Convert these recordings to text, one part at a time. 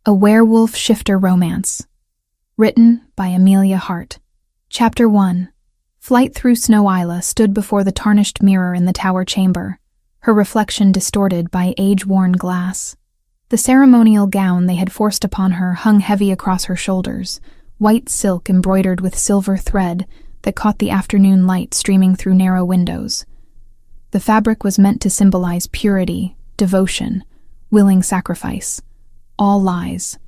A Werewolf Shifter Romance. Written by Amelia Hart. Chapter 1. Flight through Snow Isla stood before the tarnished mirror in the tower chamber, her reflection distorted by age-worn glass. The ceremonial gown they had forced upon her hung heavy across her shoulders, white silk embroidered with silver thread that caught the afternoon light streaming through narrow windows. The fabric was meant to symbolize purity, devotion, willing sacrifice. All lies.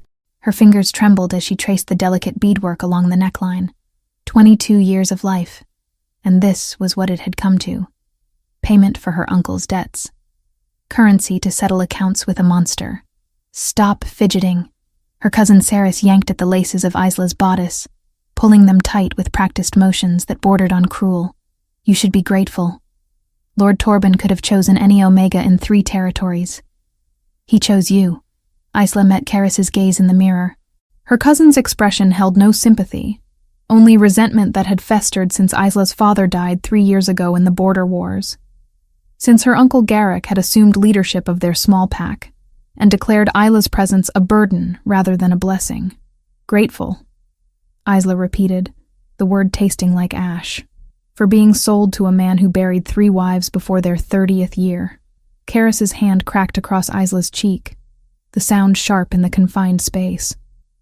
Her fingers trembled as she traced the delicate beadwork along the neckline. 22 years of life. And this was what it had come to. Payment for her uncle's debts. Currency to settle accounts with a monster. Stop fidgeting. Her cousin Saris yanked at the laces of Isla's bodice, pulling them tight with practiced motions that bordered on cruel. You should be grateful. Lord Torben could have chosen any Omega in 3 territories. He chose you. Isla met Karis's gaze in the mirror. Her cousin's expression held no sympathy, only resentment that had festered since Isla's father died 3 years ago in the border wars. Since her uncle Garrick had assumed leadership of their small pack, and declared Isla's presence a burden rather than a blessing. Grateful, Isla repeated, the word tasting like ash, for being sold to a man who buried 3 wives before their 30th year. Karis's hand cracked across Isla's cheek, the sound sharp in the confined space.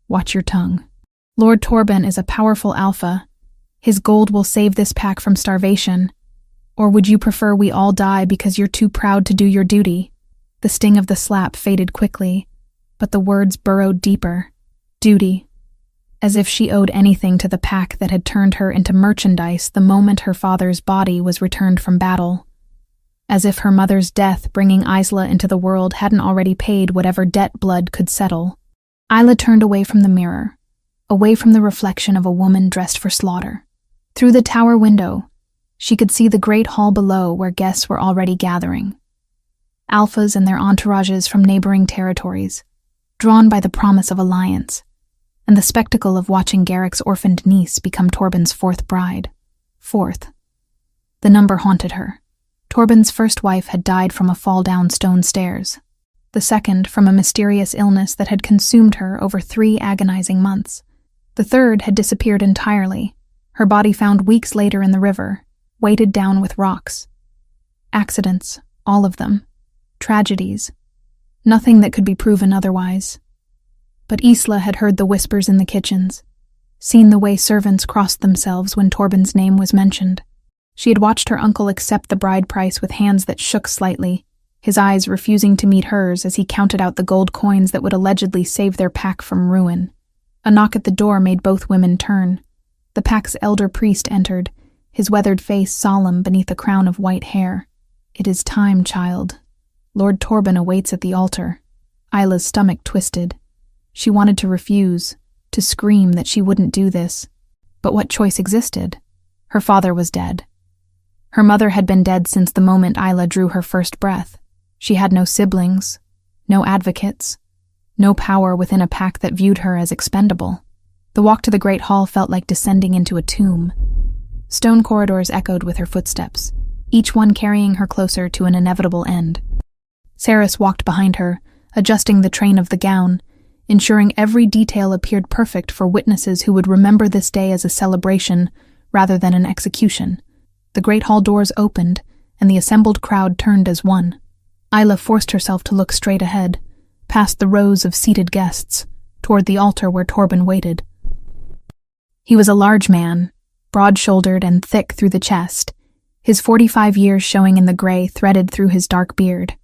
Watch your tongue. Lord Torben is a powerful alpha. His gold will save this pack from starvation. Or would you prefer we all die because you're too proud to do your duty? The sting of the slap faded quickly, but the words burrowed deeper. Duty. As if she owed anything to the pack that had turned her into merchandise the moment her father's body was returned from battle. As if her mother's death bringing Isla into the world hadn't already paid whatever debt blood could settle. Isla turned away from the mirror, away from the reflection of a woman dressed for slaughter. Through the tower window, she could see the great hall below where guests were already gathering. Alphas and their entourages from neighboring territories, drawn by the promise of alliance, and the spectacle of watching Garrick's orphaned niece become Torben's 4th bride. 4th. The number haunted her. Torben's first wife had died from a fall down stone stairs. The second from a mysterious illness that had consumed her over 3 agonizing months. The third had disappeared entirely, her body found weeks later in the river, weighted down with rocks. Accidents, all of them. Tragedies. Nothing that could be proven otherwise. But Isla had heard the whispers in the kitchens, seen the way servants crossed themselves when Torben's name was mentioned. She had watched her uncle accept the bride price with hands that shook slightly, his eyes refusing to meet hers as he counted out the gold coins that would allegedly save their pack from ruin. A knock at the door made both women turn. The pack's elder priest entered, his weathered face solemn beneath a crown of white hair. It is time, child. Lord Torben awaits at the altar. Isla's stomach twisted. She wanted to refuse, to scream that she wouldn't do this. But what choice existed? Her father was dead. Her mother had been dead since the moment Isla drew her first breath. She had no siblings, no advocates, no power within a pack that viewed her as expendable. The walk to the great hall felt like descending into a tomb. Stone corridors echoed with her footsteps, each one carrying her closer to an inevitable end. Saris walked behind her, adjusting the train of the gown, ensuring every detail appeared perfect for witnesses who would remember this day as a celebration rather than an execution. The great hall doors opened, and the assembled crowd turned as one. Isla forced herself to look straight ahead, past the rows of seated guests, toward the altar where Torben waited. He was a large man, broad-shouldered and thick through the chest, his 45 years showing in the gray threaded through his dark beard.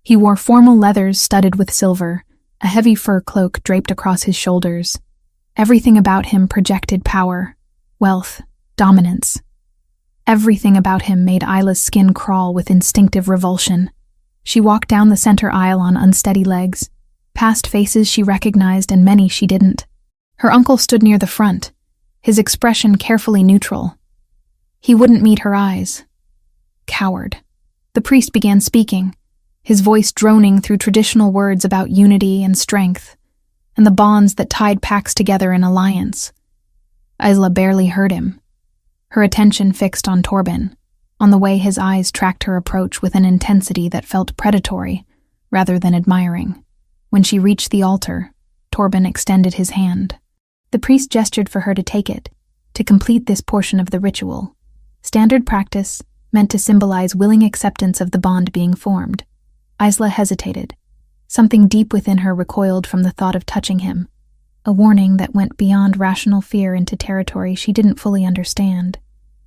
He wore formal leathers studded with silver, a heavy fur cloak draped across his shoulders. Everything about him projected power, wealth, dominance. Everything about him made Isla's skin crawl with instinctive revulsion. She walked down the center aisle on unsteady legs, past faces she recognized and many she didn't. Her uncle stood near the front, his expression carefully neutral. He wouldn't meet her eyes. Coward. The priest began speaking, his voice droning through traditional words about unity and strength, and the bonds that tied packs together in alliance. Isla barely heard him, her attention fixed on Torben, on the way his eyes tracked her approach with an intensity that felt predatory rather than admiring. When she reached the altar, Torben extended his hand. The priest gestured for her to take it, to complete this portion of the ritual. Standard practice, meant to symbolize willing acceptance of the bond being formed. Isla hesitated. Something deep within her recoiled from the thought of touching him, a warning that went beyond rational fear into territory she didn't fully understand.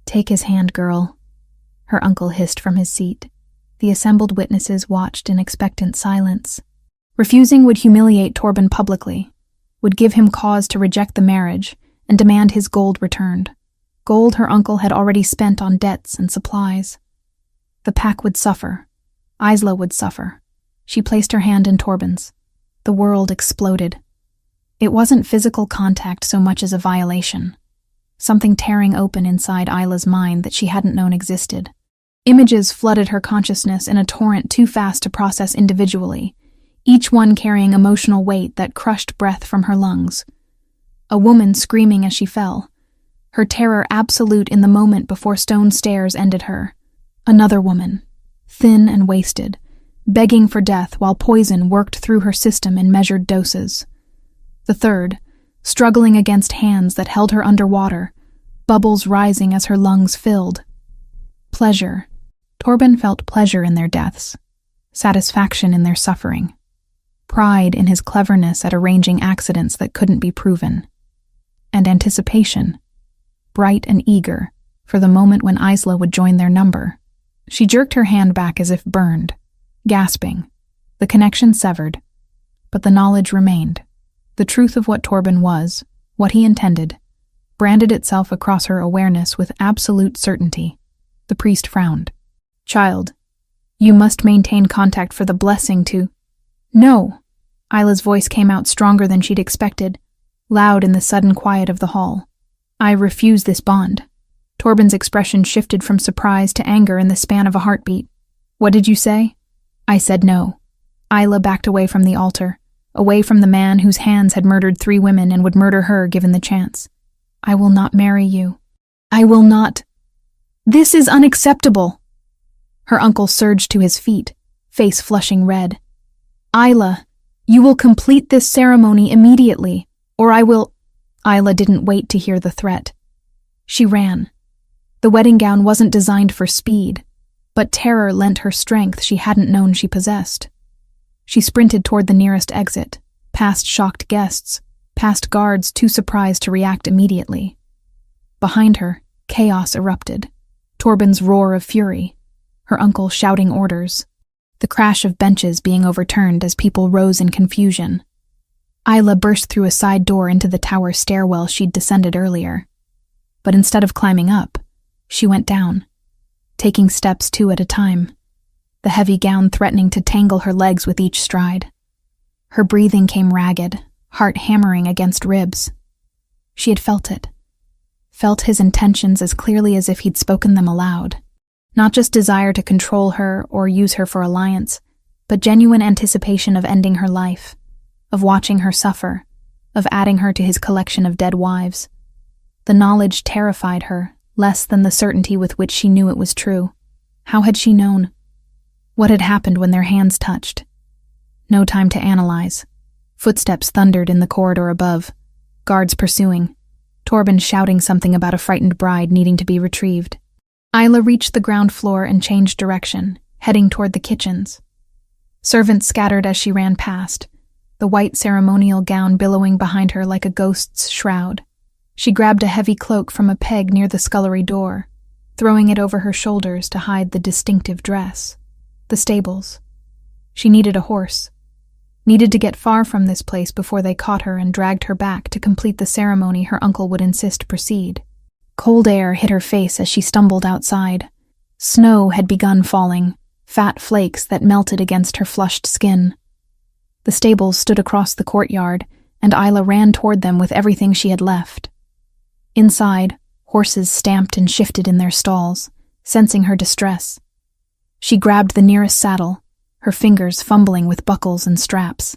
"Take his hand, girl," her uncle hissed from his seat. The assembled witnesses watched in expectant silence. Refusing would humiliate Torben publicly, would give him cause to reject the marriage and demand his gold returned. Gold her uncle had already spent on debts and supplies. The pack would suffer. Isla would suffer. She placed her hand in Torben's. The world exploded. It wasn't physical contact so much as a violation. Something tearing open inside Isla's mind that she hadn't known existed. Images flooded her consciousness in a torrent too fast to process individually, each one carrying emotional weight that crushed breath from her lungs. A woman screaming as she fell, her terror absolute in the moment before stone stairs ended her. Another woman, thin and wasted, begging for death while poison worked through her system in measured doses. The third, struggling against hands that held her underwater, bubbles rising as her lungs filled. Pleasure. Torben felt pleasure in their deaths, satisfaction in their suffering, pride in his cleverness at arranging accidents that couldn't be proven, and anticipation, bright and eager, for the moment when Isla would join their number. She jerked her hand back as if burned, gasping. The connection severed, but the knowledge remained. The truth of what Torben was, what he intended, branded itself across her awareness with absolute certainty. The priest frowned. "Child, you must maintain contact for the blessing to—" "No!" Isla's voice came out stronger than she'd expected, loud in the sudden quiet of the hall. "I refuse this bond." Torben's expression shifted from surprise to anger in the span of a heartbeat. "What did you say?" "I said no." Isla backed away from the altar, away from the man whose hands had murdered 3 women and would murder her given the chance. "I will not marry you. I will not. This is unacceptable." Her uncle surged to his feet, face flushing red. "Isla, you will complete this ceremony immediately, or I will—" Isla didn't wait to hear the threat. She ran. The wedding gown wasn't designed for speed, but terror lent her strength she hadn't known she possessed. She sprinted toward the nearest exit, past shocked guests, past guards too surprised to react immediately. Behind her, chaos erupted. Torben's roar of fury, her uncle shouting orders, the crash of benches being overturned as people rose in confusion. Isla burst through a side door into the tower stairwell she'd descended earlier. But instead of climbing up, she went down, taking steps 2 at a time, the heavy gown threatening to tangle her legs with each stride. Her breathing came ragged, heart hammering against ribs. She had felt it. Felt his intentions as clearly as if he'd spoken them aloud. Not just desire to control her or use her for alliance, but genuine anticipation of ending her life, of watching her suffer, of adding her to his collection of dead wives. The knowledge terrified her, less than the certainty with which she knew it was true. How had she known? What had happened when their hands touched? No time to analyze. Footsteps thundered in the corridor above, guards pursuing, Torben shouting something about a frightened bride needing to be retrieved. Isla reached the ground floor and changed direction, heading toward the kitchens. Servants scattered as she ran past, the white ceremonial gown billowing behind her like a ghost's shroud. She grabbed a heavy cloak from a peg near the scullery door, throwing it over her shoulders to hide the distinctive dress. The stables. She needed a horse. Needed to get far from this place before they caught her and dragged her back to complete the ceremony her uncle would insist proceed. Cold air hit her face as she stumbled outside. Snow had begun falling, fat flakes that melted against her flushed skin. The stables stood across the courtyard, and Isla ran toward them with everything she had left. Inside, horses stamped and shifted in their stalls, sensing her distress. She grabbed the nearest saddle, her fingers fumbling with buckles and straps.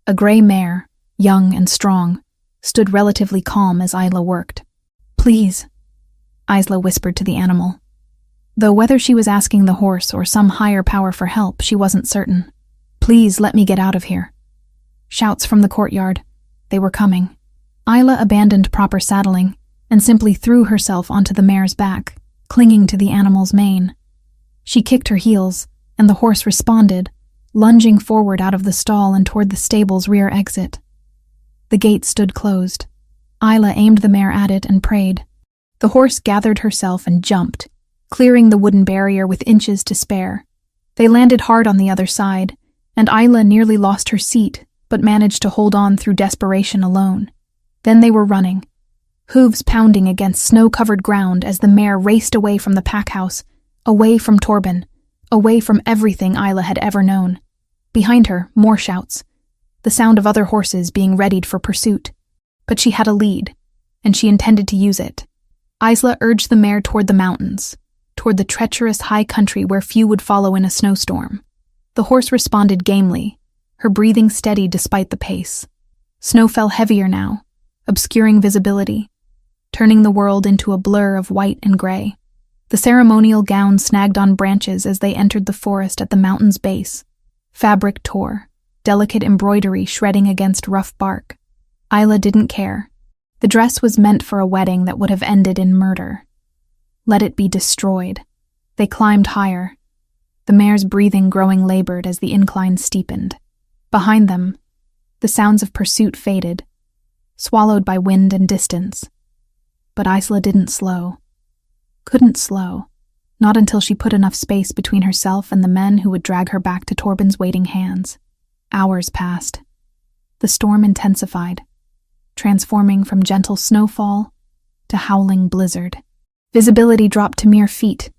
A gray mare, young and strong, stood relatively calm as Isla worked. "Please," Isla whispered to the animal. Though whether she was asking the horse or some higher power for help, she wasn't certain. "Please let me get out of here." Shouts from the courtyard. They were coming. Isla abandoned proper saddling and simply threw herself onto the mare's back, clinging to the animal's mane. She kicked her heels, and the horse responded, lunging forward out of the stall and toward the stable's rear exit. The gate stood closed. Isla aimed the mare at it and prayed. The horse gathered herself and jumped, clearing the wooden barrier with inches to spare. They landed hard on the other side, and Isla nearly lost her seat, but managed to hold on through desperation alone. Then they were running, hooves pounding against snow-covered ground as the mare raced away from the pack house, away from Torben, away from everything Isla had ever known. Behind her, more shouts, the sound of other horses being readied for pursuit. But she had a lead, and she intended to use it. Isla urged the mare toward the mountains, toward the treacherous high country where few would follow in a snowstorm. The horse responded gamely, her breathing steady despite the pace. Snow fell heavier now, obscuring visibility, turning the world into a blur of white and gray. The ceremonial gown snagged on branches as they entered the forest at the mountain's base. Fabric tore, delicate embroidery shredding against rough bark. Isla didn't care. The dress was meant for a wedding that would have ended in murder. Let it be destroyed. They climbed higher, the mare's breathing growing labored as the incline steepened. Behind them, the sounds of pursuit faded, swallowed by wind and distance. But Isla didn't slow. Couldn't slow, not until she put enough space between herself and the men who would drag her back to Torben's waiting hands. Hours passed. The storm intensified, transforming from gentle snowfall to howling blizzard. Visibility dropped to mere feet.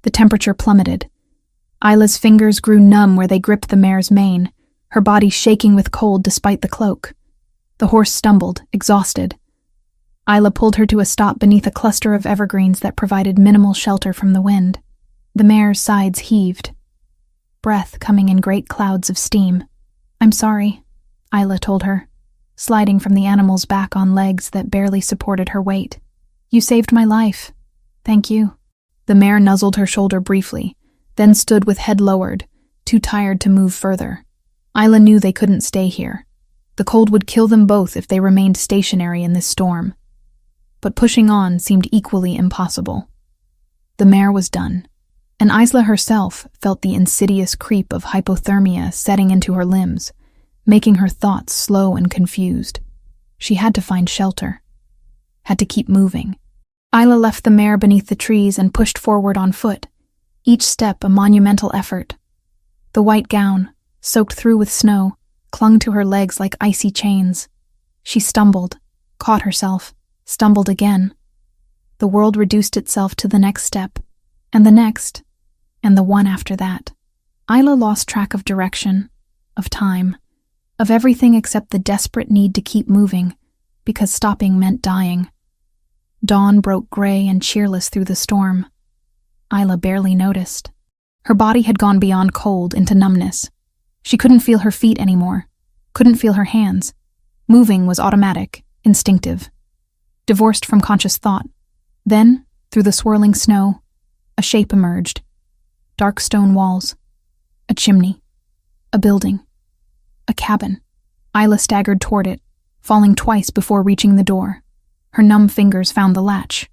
The temperature plummeted. Isla's fingers grew numb where they gripped the mare's mane, her body shaking with cold despite the cloak. The horse stumbled, exhausted. Isla pulled her to a stop beneath a cluster of evergreens that provided minimal shelter from the wind. The mare's sides heaved, breath coming in great clouds of steam. "I'm sorry," Isla told her, sliding from the animal's back on legs that barely supported her weight. "You saved my life. Thank you." The mare nuzzled her shoulder briefly, then stood with head lowered, too tired to move further. Isla knew they couldn't stay here. The cold would kill them both if they remained stationary in this storm. But pushing on seemed equally impossible. The mare was done, and Isla herself felt the insidious creep of hypothermia setting into her limbs, making her thoughts slow and confused. She had to find shelter, had to keep moving. Isla left the mare beneath the trees and pushed forward on foot, each step a monumental effort. The white gown, soaked through with snow, clung to her legs like icy chains. She stumbled, caught herself, stumbled again. The world reduced itself to the next step, and the next, and the one after that. Isla lost track of direction, of time, of everything except the desperate need to keep moving, because stopping meant dying. Dawn broke gray and cheerless through the storm. Isla barely noticed. Her body had gone beyond cold into numbness. She couldn't feel her feet anymore, couldn't feel her hands. Moving was automatic, instinctive, divorced from conscious thought. Then, through the swirling snow, a shape emerged. Dark stone walls, a chimney, a building, a cabin. Isla staggered toward it, falling twice before reaching the door. Her numb fingers found the latch,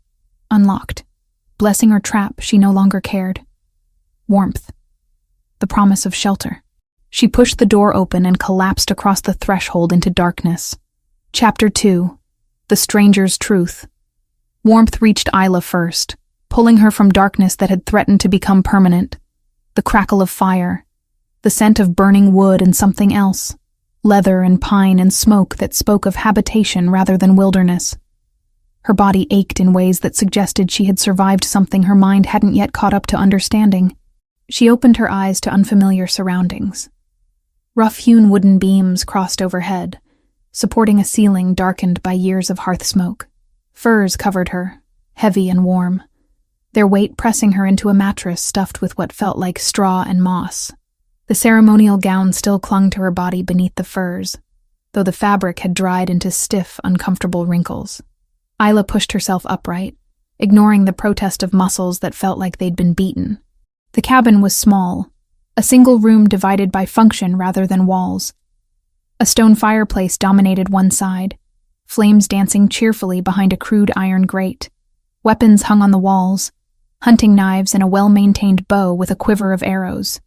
unlocked. Blessing her trap, she no longer cared. Warmth. The promise of shelter. She pushed the door open and collapsed across the threshold into darkness. Chapter 2. The Stranger's Truth. Warmth reached Isla first, pulling her from darkness that had threatened to become permanent. The crackle of fire, the scent of burning wood and something else, leather and pine and smoke that spoke of habitation rather than wilderness. Her body ached in ways that suggested she had survived something her mind hadn't yet caught up to understanding. She opened her eyes to unfamiliar surroundings. Rough-hewn wooden beams crossed overhead, supporting a ceiling darkened by years of hearth smoke. Furs covered her, heavy and warm, their weight pressing her into a mattress stuffed with what felt like straw and moss. The ceremonial gown still clung to her body beneath the furs, though the fabric had dried into stiff, uncomfortable wrinkles. Isla pushed herself upright, ignoring the protest of muscles that felt like they'd been beaten. The cabin was small, a single room divided by function rather than walls. A stone fireplace dominated one side, flames dancing cheerfully behind a crude iron grate. Weapons hung on the walls, hunting knives and a well-maintained bow with a quiver of arrows.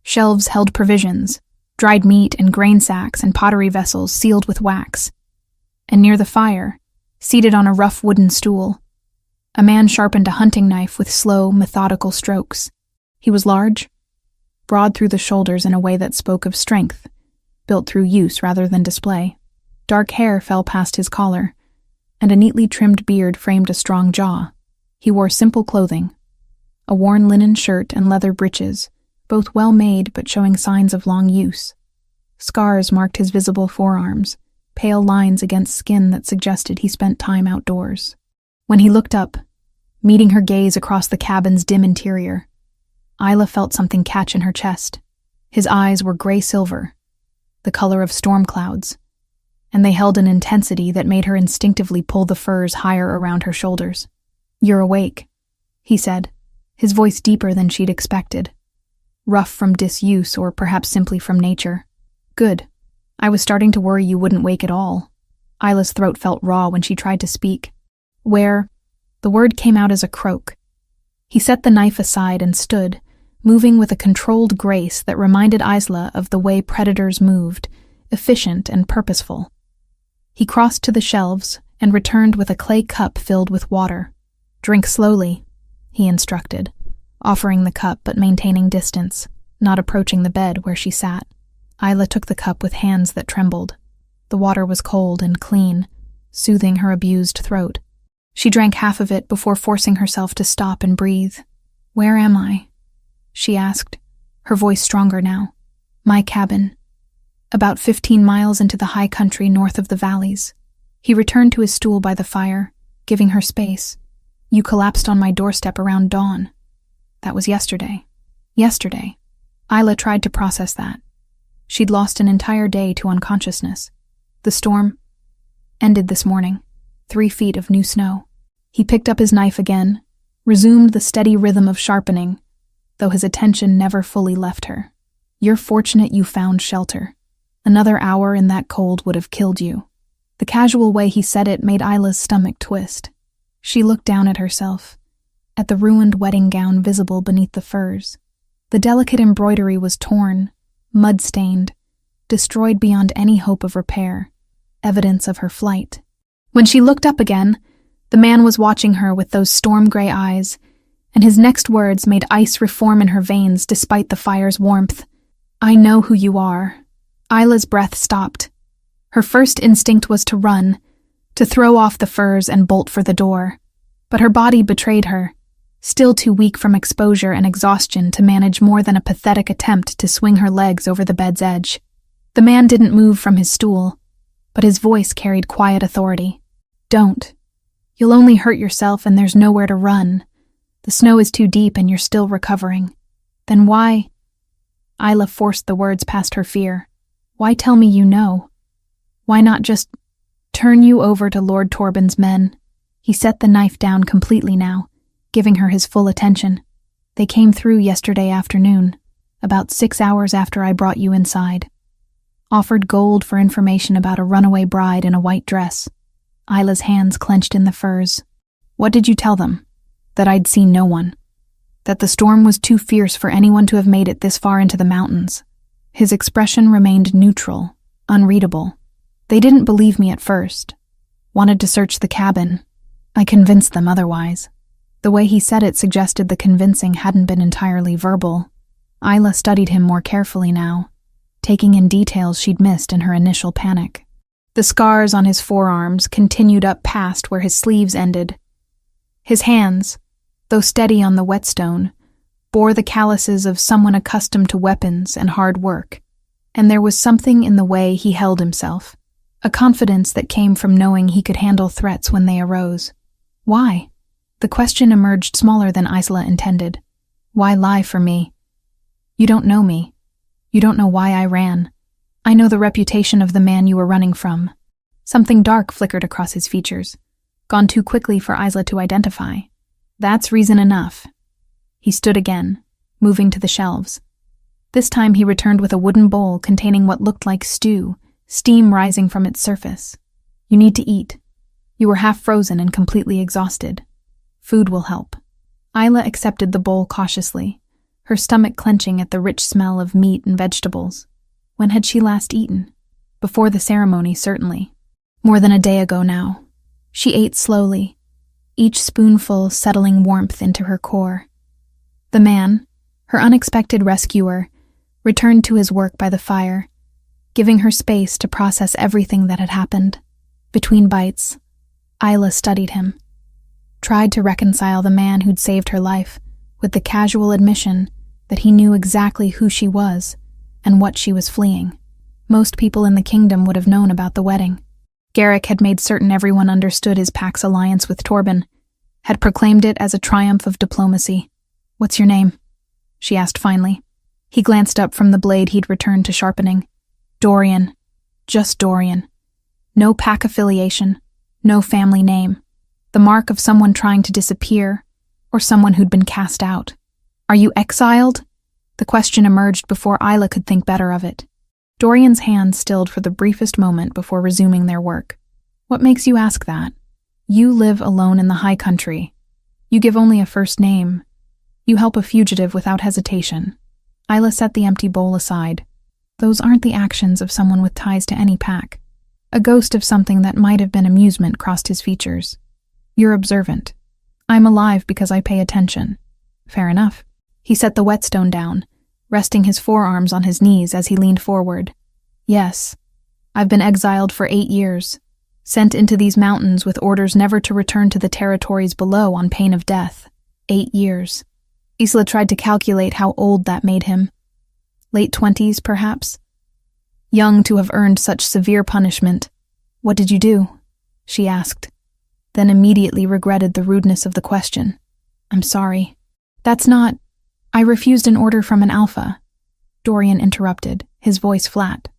Shelves held provisions, dried meat and grain sacks and pottery vessels sealed with wax. And near the fire, seated on a rough wooden stool, a man sharpened a hunting knife with slow, methodical strokes. He was large, broad through the shoulders in a way that spoke of strength, built through use rather than display. Dark hair fell past his collar, and a neatly trimmed beard framed a strong jaw. He wore simple clothing, a worn linen shirt and leather breeches, both well made but showing signs of long use. Scars marked his visible forearms, pale lines against skin that suggested he spent time outdoors. When he looked up, meeting her gaze across the cabin's dim interior, Isla felt something catch in her chest. His eyes were gray-silver, the color of storm clouds, and they held an intensity that made her instinctively pull the furs higher around her shoulders. "You're awake," he said, his voice deeper than she'd expected. Rough from disuse or perhaps simply from nature. "Good. I was starting to worry you wouldn't wake at all." Isla's throat felt raw when she tried to speak. "Where?" The word came out as a croak. He set the knife aside and stood, moving with a controlled grace that reminded Isla of the way predators moved, efficient and purposeful. He crossed to the shelves and returned with a clay cup filled with water. "Drink slowly," he instructed, offering the cup but maintaining distance, not approaching the bed where she sat. Isla took the cup with hands that trembled. The water was cold and clean, soothing her abused throat. She drank half of it before forcing herself to stop and breathe. "Where am I?" she asked, her voice stronger now. "My cabin. About 15 miles into the high country north of the valleys." He returned to his stool by the fire, giving her space. "You collapsed on my doorstep around dawn. That was yesterday." Yesterday. Isla tried to process that. She'd lost an entire day to unconsciousness. The storm ended this morning. 3 feet of new snow. He picked up his knife again, resumed the steady rhythm of sharpening, though his attention never fully left her. "You're fortunate you found shelter. Another hour in that cold would have killed you." The casual way he said it made Isla's stomach twist. She looked down at herself, at the ruined wedding gown visible beneath the furs. The delicate embroidery was torn, mud-stained, destroyed beyond any hope of repair, evidence of her flight. When she looked up again, the man was watching her with those storm-gray eyes, and his next words made ice reform in her veins despite the fire's warmth. "I know who you are." Isla's breath stopped. Her first instinct was to run, to throw off the furs and bolt for the door. But her body betrayed her, still too weak from exposure and exhaustion to manage more than a pathetic attempt to swing her legs over the bed's edge. The man didn't move from his stool, but his voice carried quiet authority. "Don't. You'll only hurt yourself and there's nowhere to run. The snow is too deep and you're still recovering." "Then why?" Isla forced the words past her fear. "Why tell me you know? Why not just turn you over to Lord Torben's men?" He set the knife down completely now, giving her his full attention. "They came through yesterday afternoon, about 6 hours after I brought you inside. Offered gold for information about a runaway bride in a white dress." Isla's hands clenched in the furs. "What did you tell them?" "That I'd seen no one. That the storm was too fierce for anyone to have made it this far into the mountains." His expression remained neutral, unreadable. "They didn't believe me at first. Wanted to search the cabin. I convinced them otherwise." The way he said it suggested the convincing hadn't been entirely verbal. Isla studied him more carefully now, taking in details she'd missed in her initial panic. The scars on his forearms continued up past where his sleeves ended. His hands, though steady on the whetstone, bore the calluses of someone accustomed to weapons and hard work, and there was something in the way he held himself, a confidence that came from knowing he could handle threats when they arose. "Why?" The question emerged smaller than Isla intended. "Why lie for me? You don't know me. You don't know why I ran. I know the reputation of the man you were running from." Something dark flickered across his features, gone too quickly for Isla to identify. "That's reason enough." He stood again, moving to the shelves. This time he returned with a wooden bowl containing what looked like stew, steam rising from its surface. You need to eat. You were half frozen and completely exhausted. Food will help. Isla accepted the bowl cautiously, her stomach clenching at the rich smell of meat and vegetables. When had she last eaten? Before the ceremony, certainly. More than a day ago now. She ate slowly, each spoonful settling warmth into her core. The man, her unexpected rescuer, returned to his work by the fire, giving her space to process everything that had happened. Between bites, Isla studied him, tried to reconcile the man who'd saved her life with the casual admission that he knew exactly who she was and what she was fleeing. Most people in the kingdom would have known about the wedding. Garrick had made certain everyone understood his pack's alliance with Torben, had proclaimed it as a triumph of diplomacy. "What's your name?" she asked finally. He glanced up from the blade he'd returned to sharpening. "Dorian. Just Dorian. No pack affiliation, no family name. The mark of someone trying to disappear, or someone who'd been cast out. Are you exiled?" The question emerged before Isla could think better of it. Dorian's hand stilled for the briefest moment before resuming their work. "What makes you ask that? You live alone in the high country. You give only a first name. You help a fugitive without hesitation." Isla set the empty bowl aside. Those aren't the actions of someone with ties to any pack. A ghost of something that might have been amusement crossed his features. "You're observant. I'm alive because I pay attention." "Fair enough." He set the whetstone down, resting his forearms on his knees as he leaned forward. "Yes, I've been exiled for 8 years, sent into these mountains with orders never to return to the territories below on pain of death. 8 years. Isla tried to calculate how old that made him. Late 20s, perhaps? Young to have earned such severe punishment. "What did you do?" she asked, then immediately regretted the rudeness of the question. "I'm sorry. That's not— I refused an order from an alpha," Dorian interrupted, his voice flat.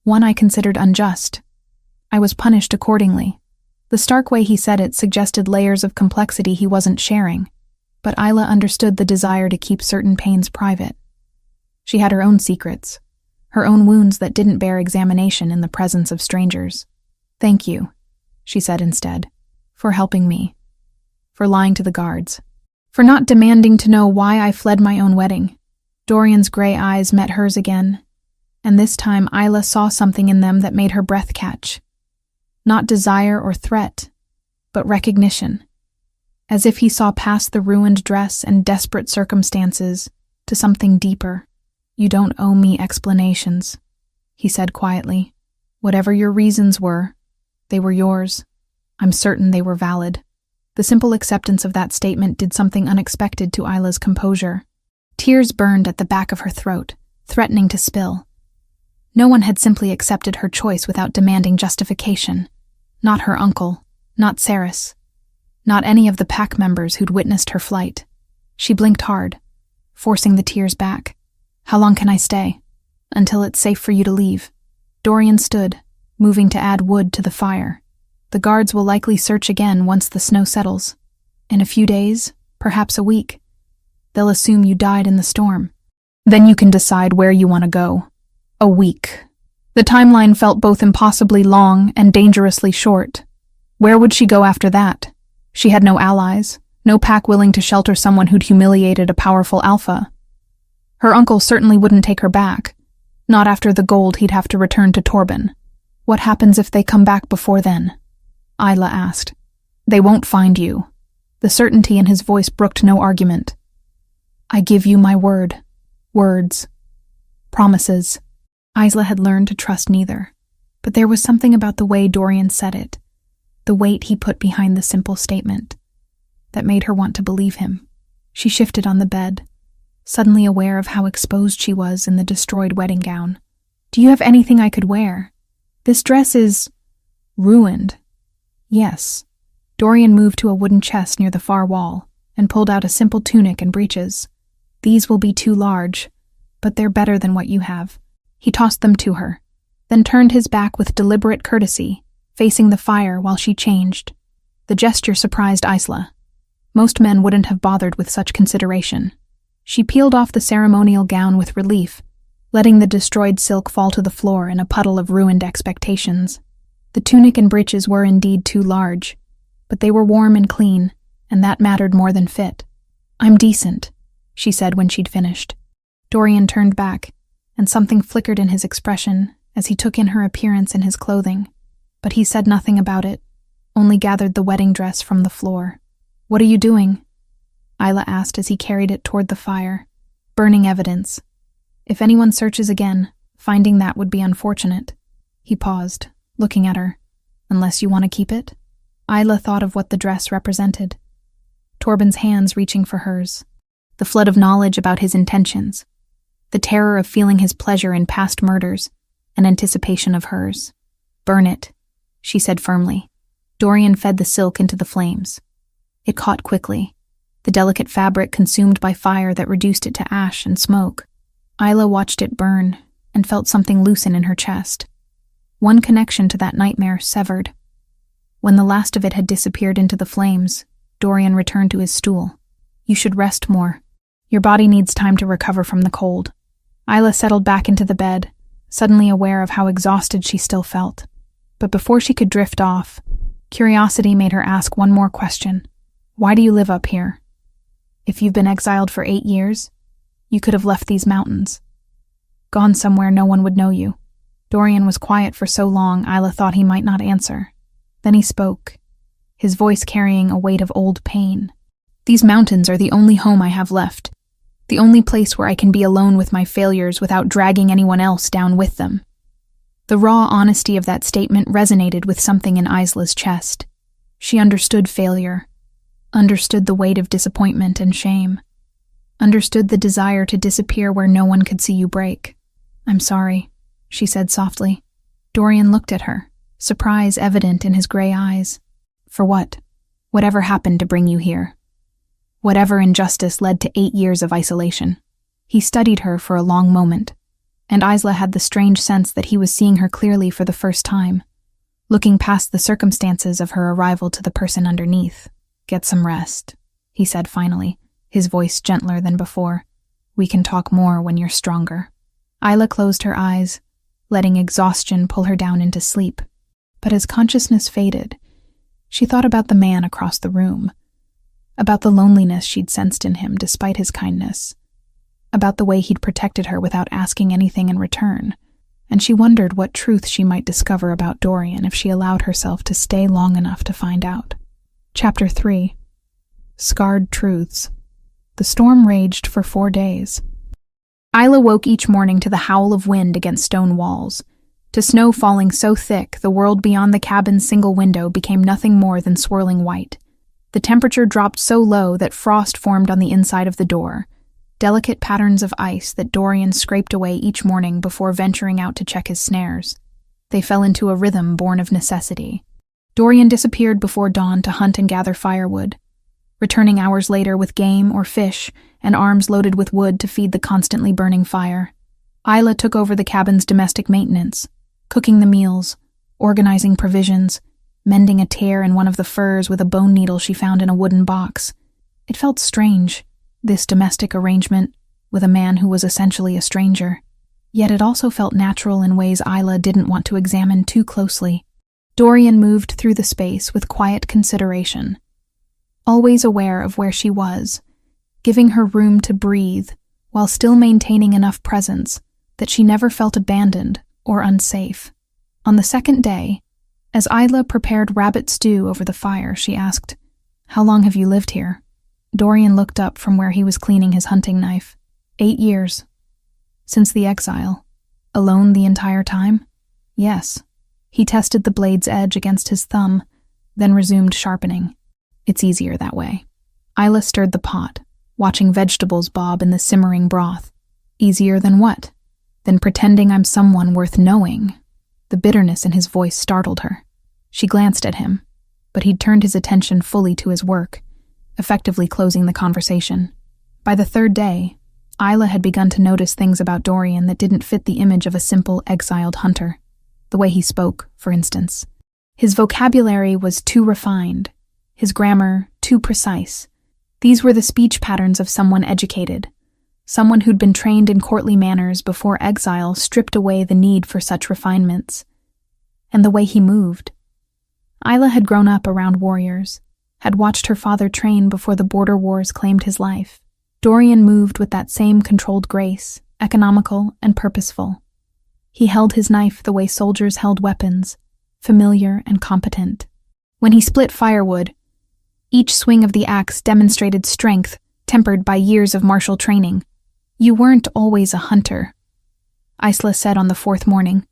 "One I considered unjust. I was punished accordingly." The stark way he said it suggested layers of complexity he wasn't sharing, but Isla understood the desire to keep certain pains private. She had her own secrets, her own wounds that didn't bear examination in the presence of strangers. "Thank you," she said instead, "for helping me, for lying to the guards, for not demanding to know why I fled my own wedding." Dorian's gray eyes met hers again, and this time Isla saw something in them that made her breath catch. Not desire or threat, but recognition, as if he saw past the ruined dress and desperate circumstances to something deeper. "You don't owe me explanations," he said quietly. "Whatever your reasons were, they were yours. I'm certain they were valid." The simple acceptance of that statement did something unexpected to Isla's composure. Tears burned at the back of her throat, threatening to spill. No one had simply accepted her choice without demanding justification. Not her uncle, not Saris, not any of the pack members who'd witnessed her flight. She blinked hard, forcing the tears back. "How long can I stay?" "Until it's safe for you to leave." Dorian stood, moving to add wood to the fire. "The guards will likely search again once the snow settles. In a few days, perhaps a week. They'll assume you died in the storm. Then you can decide where you want to go." A week. The timeline felt both impossibly long and dangerously short. Where would she go after that? She had no allies, no pack willing to shelter someone who'd humiliated a powerful alpha. Her uncle certainly wouldn't take her back, not after the gold he'd have to return to Torben. What happens if they come back before then? Isla asked. "They won't find you." The certainty in his voice brooked no argument. "I give you my word." Words. Promises. Isla had learned to trust neither, but there was something about the way Dorian said it, the weight he put behind the simple statement, that made her want to believe him. She shifted on the bed, suddenly aware of how exposed she was in the destroyed wedding gown. "Do you have anything I could wear? This dress is ruined." "Yes." Dorian moved to a wooden chest near the far wall and pulled out a simple tunic and breeches. "These will be too large, but they're better than what you have." He tossed them to her, then turned his back with deliberate courtesy, facing the fire while she changed. The gesture surprised Isla. Most men wouldn't have bothered with such consideration. She peeled off the ceremonial gown with relief, letting the destroyed silk fall to the floor in a puddle of ruined expectations. The tunic and breeches were indeed too large, but they were warm and clean, and that mattered more than fit. "I'm decent," she said when she'd finished. Dorian turned back, and something flickered in his expression as he took in her appearance and his clothing, but he said nothing about it, only gathered the wedding dress from the floor. "What are you doing?" Isla asked as he carried it toward the fire. "Burning evidence. If anyone searches again, finding that would be unfortunate." He paused, looking at her. "Unless you want to keep it?" Isla thought of what the dress represented. Torben's hands reaching for hers. The flood of knowledge about his intentions. The terror of feeling his pleasure in past murders, and anticipation of hers. "Burn it," she said firmly. Dorian fed the silk into the flames. It caught quickly, the delicate fabric consumed by fire that reduced it to ash and smoke. Isla watched it burn and felt something loosen in her chest. One connection to that nightmare severed. When the last of it had disappeared into the flames, Dorian returned to his stool. "You should rest more. Your body needs time to recover from the cold." Isla settled back into the bed, suddenly aware of how exhausted she still felt. But before she could drift off, curiosity made her ask one more question. "Why do you live up here? If you've been exiled for 8 years, you could have left these mountains. Gone somewhere no one would know you." Dorian was quiet for so long Isla thought he might not answer. Then he spoke, his voice carrying a weight of old pain. "These mountains are the only home I have left, the only place where I can be alone with my failures without dragging anyone else down with them." The raw honesty of that statement resonated with something in Isla's chest. She understood failure, understood the weight of disappointment and shame, understood the desire to disappear where no one could see you break. "I'm sorry," she said softly. Dorian looked at her, surprise evident in his gray eyes. "For what? Whatever happened to bring you here? Whatever injustice led to 8 years of isolation?" He studied her for a long moment, and Isla had the strange sense that he was seeing her clearly for the first time, looking past the circumstances of her arrival to the person underneath. "Get some rest," he said finally, his voice gentler than before. "We can talk more when you're stronger." Isla closed her eyes, letting exhaustion pull her down into sleep. But as consciousness faded, she thought about the man across the room, about the loneliness she'd sensed in him despite his kindness, about the way he'd protected her without asking anything in return, and she wondered what truth she might discover about Dorian if she allowed herself to stay long enough to find out. Chapter 3. Scarred Truths. The storm raged for 4 days. Isla woke each morning to the howl of wind against stone walls, to snow falling so thick the world beyond the cabin's single window became nothing more than swirling white. The temperature dropped so low that frost formed on the inside of the door, delicate patterns of ice that Dorian scraped away each morning before venturing out to check his snares. They fell into a rhythm born of necessity. Dorian disappeared before dawn to hunt and gather firewood, returning hours later with game or fish and arms loaded with wood to feed the constantly burning fire. Isla took over the cabin's domestic maintenance, cooking the meals, organizing provisions, mending a tear in one of the furs with a bone needle she found in a wooden box. It felt strange, this domestic arrangement with a man who was essentially a stranger. Yet it also felt natural in ways Isla didn't want to examine too closely. Dorian moved through the space with quiet consideration, always aware of where she was, giving her room to breathe while still maintaining enough presence that she never felt abandoned or unsafe. On the second day, as Isla prepared rabbit stew over the fire, she asked, "How long have you lived here?" Dorian looked up from where he was cleaning his hunting knife. 8 years. Since the exile. Alone the entire time? Yes. He tested the blade's edge against his thumb, then resumed sharpening. It's easier that way. Isla stirred the pot, watching vegetables bob in the simmering broth. Easier than what? Than pretending I'm someone worth knowing. The bitterness in his voice startled her. She glanced at him, but he'd turned his attention fully to his work, effectively closing the conversation. By the third day, Isla had begun to notice things about Dorian that didn't fit the image of a simple, exiled hunter. The way he spoke, for instance. His vocabulary was too refined, his grammar too precise. These were the speech patterns of someone educated, Someone who'd been trained in courtly manners before exile stripped away the need for such refinements. And the way he moved. Isla had grown up around warriors, had watched her father train before the border wars claimed his life. Dorian moved with that same controlled grace, economical and purposeful. He held his knife the way soldiers held weapons, familiar and competent. When he split firewood, each swing of the axe demonstrated strength tempered by years of martial training. "You weren't always a hunter," Isla said on the fourth morning,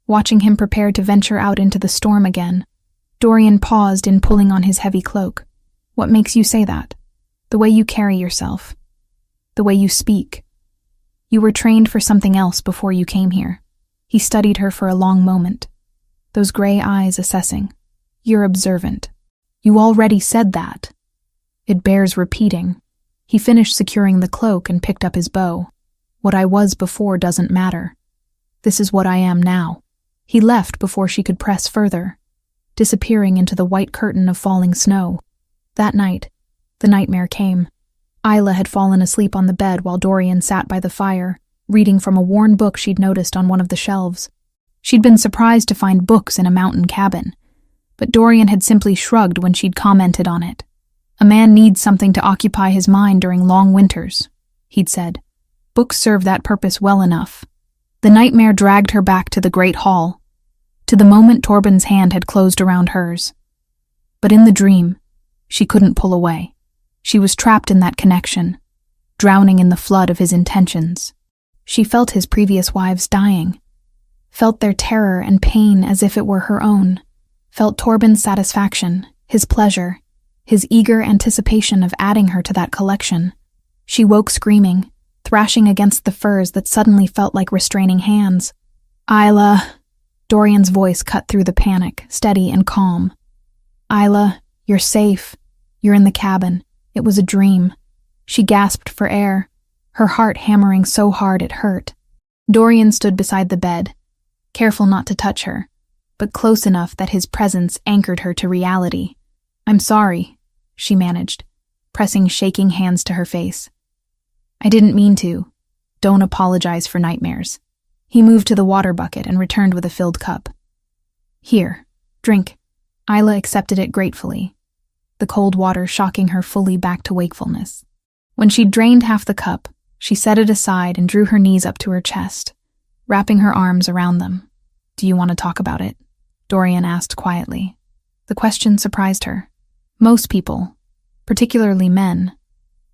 watching him prepare to venture out into the storm again. Dorian paused in pulling on his heavy cloak. "What makes you say that? The way you carry yourself. The way you speak. You were trained for something else before you came here." He studied her for a long moment, those gray eyes assessing. "You're observant. You already said that." "It bears repeating." He finished securing the cloak and picked up his bow. "What I was before doesn't matter. This is what I am now." He left before she could press further, disappearing into the white curtain of falling snow. That night, the nightmare came. Isla had fallen asleep on the bed while Dorian sat by the fire, reading from a worn book she'd noticed on one of the shelves. She'd been surprised to find books in a mountain cabin, but Dorian had simply shrugged when she'd commented on it. "A man needs something to occupy his mind during long winters," he'd said. "Books serve that purpose well enough." The nightmare dragged her back to the great hall, to the moment Torben's hand had closed around hers. But in the dream, she couldn't pull away. She was trapped in that connection, drowning in the flood of his intentions. She felt his previous wives dying, felt their terror and pain as if it were her own, felt Torben's satisfaction, his pleasure, his eager anticipation of adding her to that collection. She woke screaming, thrashing against the furs that suddenly felt like restraining hands. "Isla," Dorian's voice cut through the panic, steady and calm. "Isla, you're safe. You're in the cabin. It was a dream." She gasped for air, her heart hammering so hard it hurt. Dorian stood beside the bed, careful not to touch her, but close enough that his presence anchored her to reality. "I'm sorry," she managed, pressing shaking hands to her face. "I didn't mean to. Don't apologize for nightmares." He moved to the water bucket and returned with a filled cup. "Here, drink." Isla accepted it gratefully, the cold water shocking her fully back to wakefulness. When she'd drained half the cup, she set it aside and drew her knees up to her chest, wrapping her arms around them. "Do you want to talk about it?" Dorian asked quietly. The question surprised her. Most people, particularly men,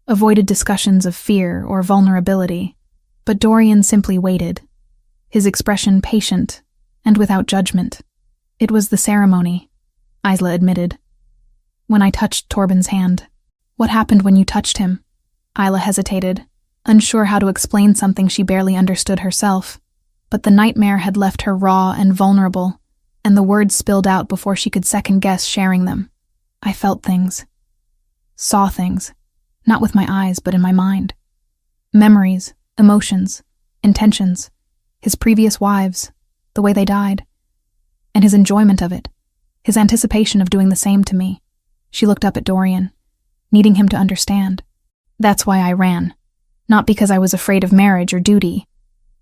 avoided discussions of fear or vulnerability, but Dorian simply waited, his expression patient and without judgment. "It was the ceremony," Isla admitted. "When I touched Torben's hand." "What happened when you touched him?" Isla hesitated, unsure how to explain something she barely understood herself. But the nightmare had left her raw and vulnerable, and the words spilled out before she could second-guess sharing them. "I felt things. Saw things. Not with my eyes, but in my mind. Memories, emotions, intentions. His previous wives, the way they died. And his enjoyment of it. His anticipation of doing the same to me." She looked up at Dorian, needing him to understand. "That's why I ran. Not because I was afraid of marriage or duty.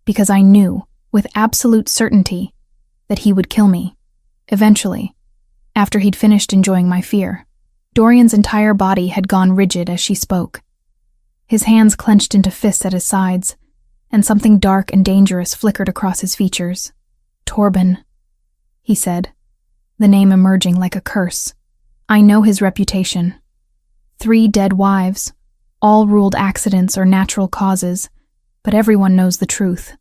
Because I knew, with absolute certainty, that he would kill me. Eventually, after he'd finished enjoying my fear." Dorian's entire body had gone rigid as she spoke. His hands clenched into fists at his sides, and something dark and dangerous flickered across his features. "Torben," he said, the name emerging like a curse. "I know his reputation. 3 dead wives, all ruled accidents or natural causes, but everyone knows the truth.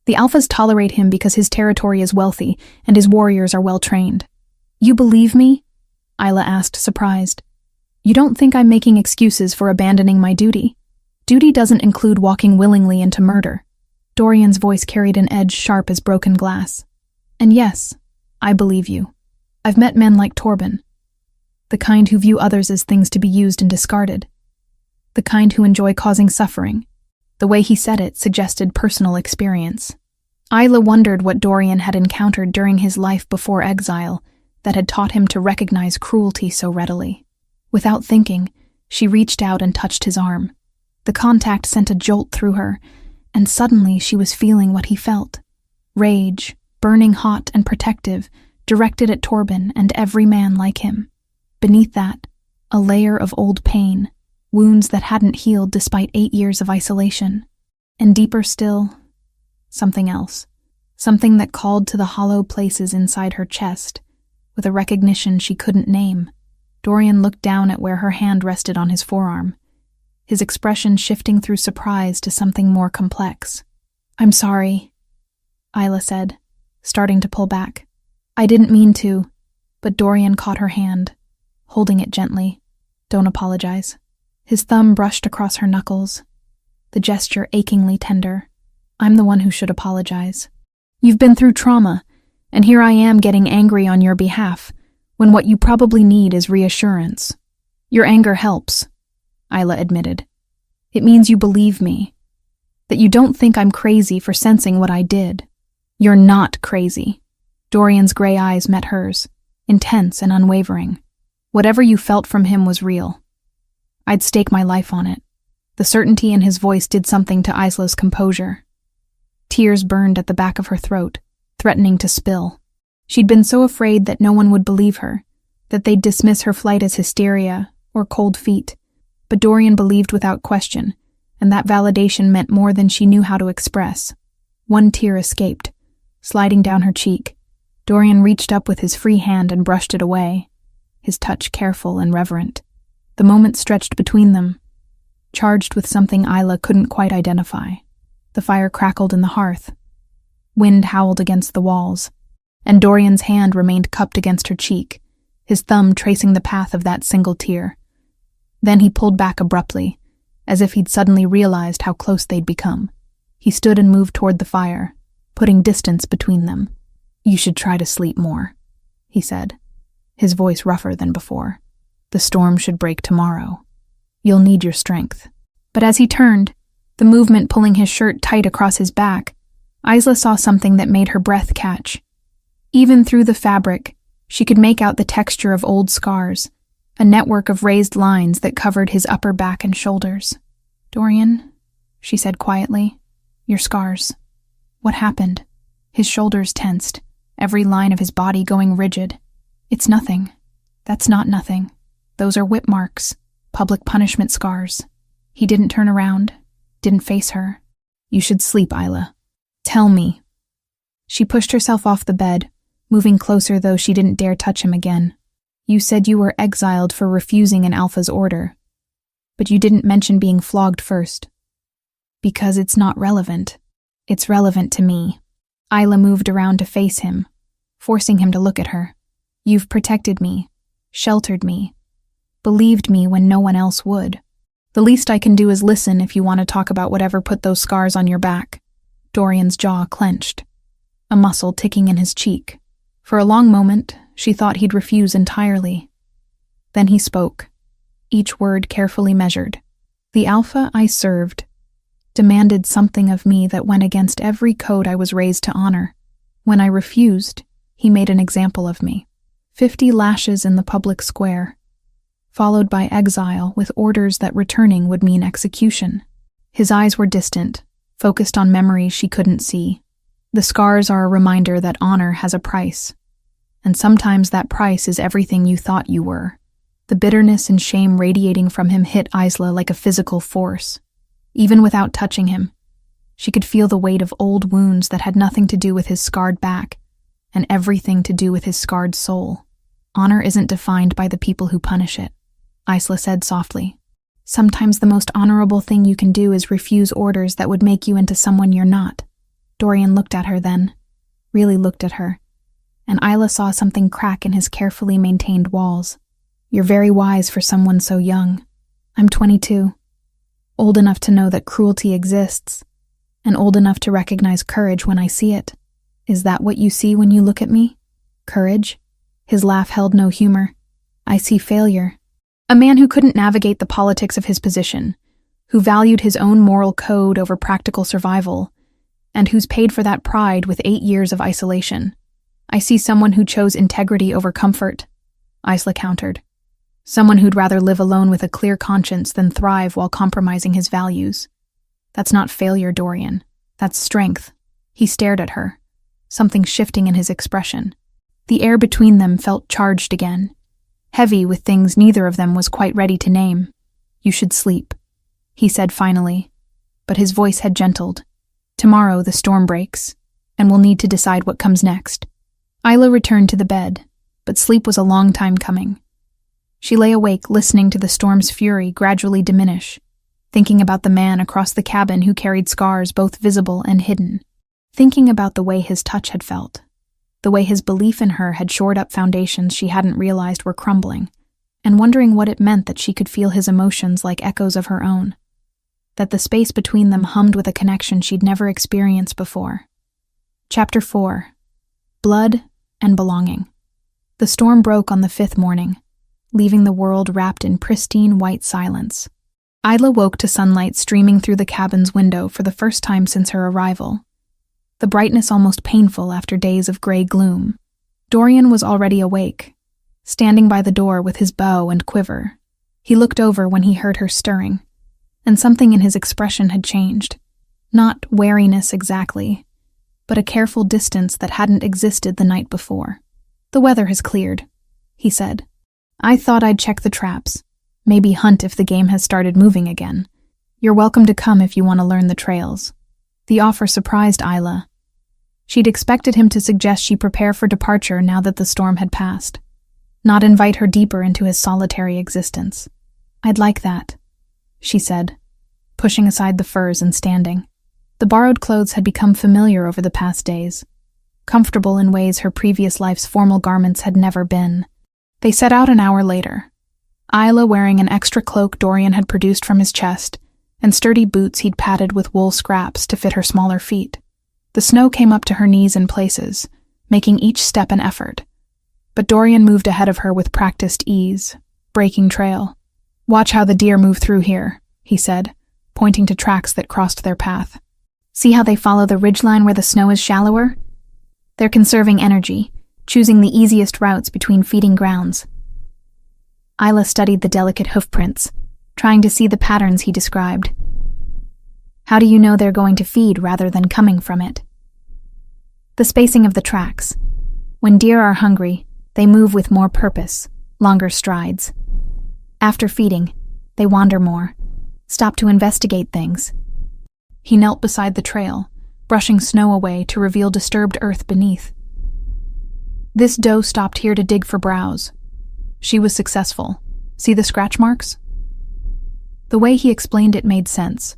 The Alphas tolerate him because his territory is wealthy and his warriors are well-trained." "You believe me?" Isla asked, surprised. "You don't think I'm making excuses for abandoning my duty? Duty doesn't include walking willingly into murder." Dorian's voice carried an edge sharp as broken glass. "And yes, I believe you. I've met men like Torben. The kind who view others as things to be used and discarded. The kind who enjoy causing suffering." The way he said it suggested personal experience. Isla wondered what Dorian had encountered during his life before exile that had taught him to recognize cruelty so readily. Without thinking, she reached out and touched his arm. The contact sent a jolt through her, and suddenly she was feeling what he felt. Rage, burning hot and protective, directed at Torben and every man like him. Beneath that, a layer of old pain, wounds that hadn't healed despite 8 years of isolation. And deeper still, something else. Something that called to the hollow places inside her chest, with a recognition she couldn't name. Dorian looked down at where her hand rested on his forearm, his expression shifting through surprise to something more complex. "I'm sorry," Isla said, starting to pull back. "I didn't mean to," but Dorian caught her hand, holding it gently. "Don't apologize." His thumb brushed across her knuckles, the gesture achingly tender. "I'm the one who should apologize. You've been through trauma, and here I am getting angry on your behalf, when what you probably need is reassurance." "Your anger helps," Isla admitted. "It means you believe me, that you don't think I'm crazy for sensing what I did." "You're not crazy." Dorian's gray eyes met hers, intense and unwavering. "Whatever you felt from him was real. I'd stake my life on it." The certainty in his voice did something to Isla's composure. Tears burned at the back of her throat, threatening to spill. She'd been so afraid that no one would believe her, that they'd dismiss her flight as hysteria or cold feet. But Dorian believed without question, and that validation meant more than she knew how to express. One tear escaped, sliding down her cheek. Dorian reached up with his free hand and brushed it away, his touch careful and reverent. The moment stretched between them, charged with something Isla couldn't quite identify. The fire crackled in the hearth. Wind howled against the walls, and Dorian's hand remained cupped against her cheek, his thumb tracing the path of that single tear. Then he pulled back abruptly, as if he'd suddenly realized how close they'd become. He stood and moved toward the fire, putting distance between them. "You should try to sleep more," he said, his voice rougher than before. "The storm should break tomorrow. You'll need your strength." But as he turned, the movement pulling his shirt tight across his back, Isla saw something that made her breath catch. Even through the fabric, she could make out the texture of old scars, a network of raised lines that covered his upper back and shoulders. "Dorian," she said quietly, "your scars. What happened?" His shoulders tensed, every line of his body going rigid. "It's nothing. That's not nothing. Those are whip marks, public punishment scars." He didn't turn around, didn't face her. "You should sleep, Isla. Tell me." She pushed herself off the bed, moving closer though she didn't dare touch him again. "You said you were exiled for refusing an Alpha's order, but you didn't mention being flogged first." "Because it's not relevant. It's relevant to me." Isla moved around to face him, forcing him to look at her. "You've protected me, sheltered me, believed me when no one else would. The least I can do is listen if you want to talk about whatever put those scars on your back." Dorian's jaw clenched, a muscle ticking in his cheek. For a long moment, she thought he'd refuse entirely. Then he spoke, each word carefully measured. "The Alpha I served demanded something of me that went against every code I was raised to honor. When I refused, he made an example of me. 50 lashes in the public square, followed by exile with orders that returning would mean execution." His eyes were distant, focused on memories she couldn't see. "The scars are a reminder that honor has a price, and sometimes that price is everything you thought you were." The bitterness and shame radiating from him hit Isla like a physical force. Even without touching him, she could feel the weight of old wounds that had nothing to do with his scarred back, and everything to do with his scarred soul. "Honor isn't defined by the people who punish it," Isla said softly. "Sometimes the most honorable thing you can do is refuse orders that would make you into someone you're not." Dorian looked at her then, really looked at her, and Isla saw something crack in his carefully maintained walls. "You're very wise for someone so young. I'm 22, old enough to know that cruelty exists, and old enough to recognize courage when I see it. Is that what you see when you look at me? Courage?" His laugh held no humor. "I see failure. A man who couldn't navigate the politics of his position, who valued his own moral code over practical survival, and who's paid for that pride with 8 years of isolation. I see someone who chose integrity over comfort," Isla countered. Someone who'd rather live alone with a clear conscience than thrive while compromising his values. That's not failure, Dorian. That's strength. He stared at her, something shifting in his expression. The air between them felt charged again, heavy with things neither of them was quite ready to name. You should sleep, he said finally, but his voice had gentled. Tomorrow the storm breaks, and we'll need to decide what comes next. Isla returned to the bed, but sleep was a long time coming. She lay awake listening to the storm's fury gradually diminish, thinking about the man across the cabin who carried scars both visible and hidden, thinking about the way his touch had felt, the way his belief in her had shored up foundations she hadn't realized were crumbling, and wondering what it meant that she could feel his emotions like echoes of her own, that the space between them hummed with a connection she'd never experienced before. Chapter 4. Blood and Belonging. The storm broke on the 5th morning, leaving the world wrapped in pristine white silence. Isla woke to sunlight streaming through the cabin's window for the first time since her arrival, the brightness almost painful after days of gray gloom. Dorian was already awake, standing by the door with his bow and quiver. He looked over when he heard her stirring, and something in his expression had changed. Not wariness exactly, but a careful distance that hadn't existed the night before. The weather has cleared, he said. I thought I'd check the traps, maybe hunt if the game has started moving again. You're welcome to come if you want to learn the trails. The offer surprised Isla. She'd expected him to suggest she prepare for departure now that the storm had passed, not invite her deeper into his solitary existence. I'd like that, she said, pushing aside the furs and standing. The borrowed clothes had become familiar over the past days, comfortable in ways her previous life's formal garments had never been. They set out an hour later, Isla wearing an extra cloak Dorian had produced from his chest, and sturdy boots he'd padded with wool scraps to fit her smaller feet. The snow came up to her knees in places, making each step an effort. But Dorian moved ahead of her with practiced ease, breaking trail. Watch how the deer move through here, he said, pointing to tracks that crossed their path. See how they follow the ridgeline where the snow is shallower? They're conserving energy, choosing the easiest routes between feeding grounds. Isla studied the delicate hoofprints, trying to see the patterns he described. How do you know they're going to feed rather than coming from it? The spacing of the tracks. When deer are hungry, they move with more purpose, longer strides. After feeding, they wander more, stop to investigate things. He knelt beside the trail, brushing snow away to reveal disturbed earth beneath. This doe stopped here to dig for browse. She was successful. See the scratch marks? The way he explained it made sense,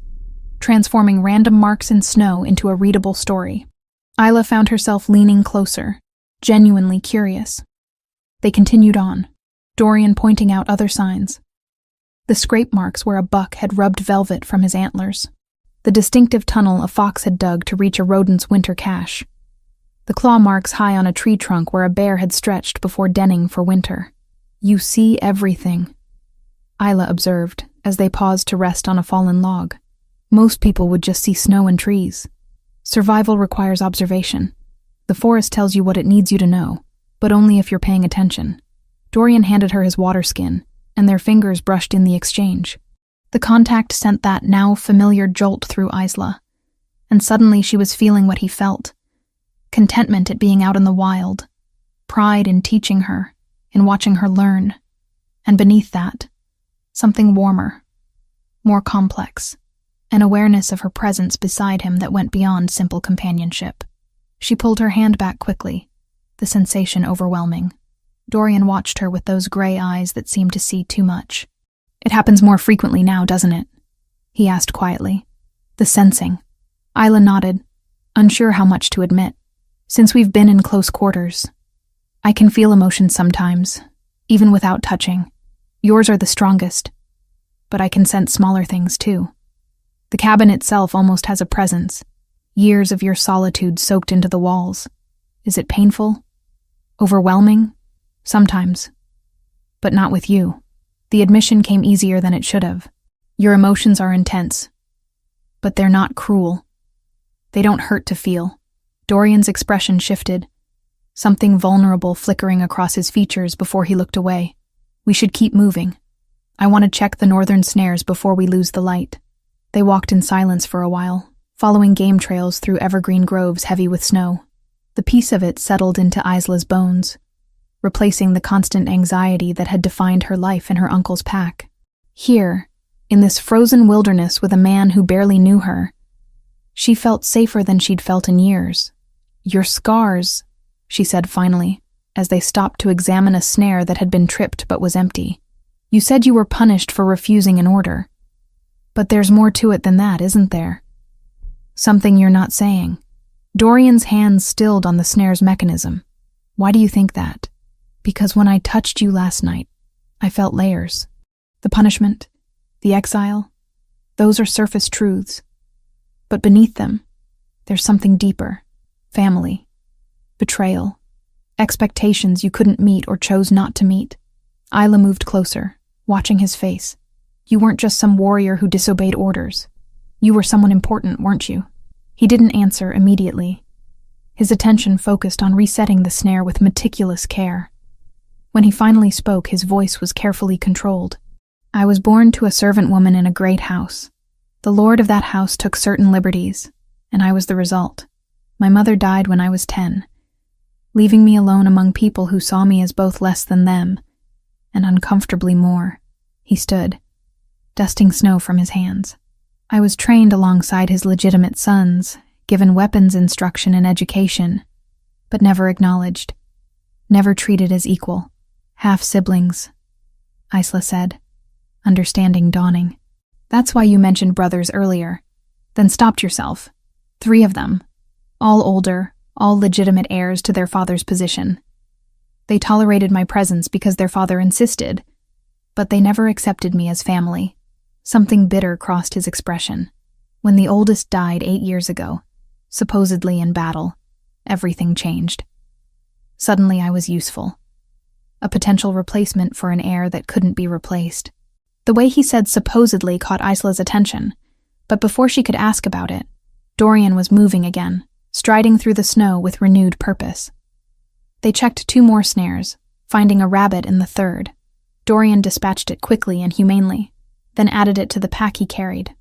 transforming random marks in snow into a readable story. Isla found herself leaning closer, genuinely curious. They continued on, Dorian pointing out other signs. The scrape marks where a buck had rubbed velvet from his antlers. The distinctive tunnel a fox had dug to reach a rodent's winter cache. The claw marks high on a tree trunk where a bear had stretched before denning for winter. You see everything, Isla observed as they paused to rest on a fallen log. Most people would just see snow and trees. Survival requires observation. The forest tells you what it needs you to know, but only if you're paying attention. Dorian handed her his water skin, and their fingers brushed in the exchange. The contact sent that now familiar jolt through Isla, and suddenly she was feeling what he felt. Contentment at being out in the wild, pride in teaching her, in watching her learn, and beneath that, something warmer, more complex, an awareness of her presence beside him that went beyond simple companionship. She pulled her hand back quickly, the sensation overwhelming. Dorian watched her with those gray eyes that seemed to see too much. It happens more frequently now, doesn't it? He asked quietly. The sensing. Isla nodded, unsure how much to admit. Since we've been in close quarters, I can feel emotions sometimes, even without touching. Yours are the strongest, but I can sense smaller things too. The cabin itself almost has a presence, years of your solitude soaked into the walls. Is it painful? Overwhelming? Sometimes. But not with you. The admission came easier than it should have. Your emotions are intense, but they're not cruel. They don't hurt to feel. Dorian's expression shifted, something vulnerable flickering across his features before he looked away. We should keep moving. I want to check the northern snares before we lose the light. They walked in silence for a while, following game trails through evergreen groves heavy with snow. The peace of it settled into Isla's bones, replacing the constant anxiety that had defined her life in her uncle's pack. Here, in this frozen wilderness with a man who barely knew her, she felt safer than she'd felt in years. "Your scars," she said finally, as they stopped to examine a snare that had been tripped but was empty. "You said you were punished for refusing an order. But there's more to it than that, isn't there? Something you're not saying." Dorian's hands stilled on the snare's mechanism. "Why do you think that?" "Because when I touched you last night, I felt layers. The punishment, the exile, those are surface truths. But beneath them, there's something deeper. Family, betrayal, expectations you couldn't meet or chose not to meet." Isla moved closer, watching his face. "You weren't just some warrior who disobeyed orders. You were someone important, weren't you?" He didn't answer immediately. His attention focused on resetting the snare with meticulous care. When he finally spoke, his voice was carefully controlled. "I was born to a servant woman in a great house. The lord of that house took certain liberties, and I was the result. My mother died when I was 10, leaving me alone among people who saw me as both less than them, and uncomfortably more." He stood, dusting snow from his hands. "I was trained alongside his legitimate sons, given weapons instruction and education, but never acknowledged, never treated as equal. Half-siblings," Isla said, understanding dawning. "That's why you mentioned brothers earlier, then stopped yourself. 3 of them, all older, all legitimate heirs to their father's position. They tolerated my presence because their father insisted, but they never accepted me as family." Something bitter crossed his expression. "When the oldest died 8 years ago, supposedly in battle, everything changed. Suddenly I was useful. A potential replacement for an heir that couldn't be replaced." The way he said supposedly caught Isla's attention, but before she could ask about it, Dorian was moving again, striding through the snow with renewed purpose. They checked 2 more snares, finding a rabbit in the 3rd. Dorian dispatched it quickly and humanely, then added it to the pack he carried.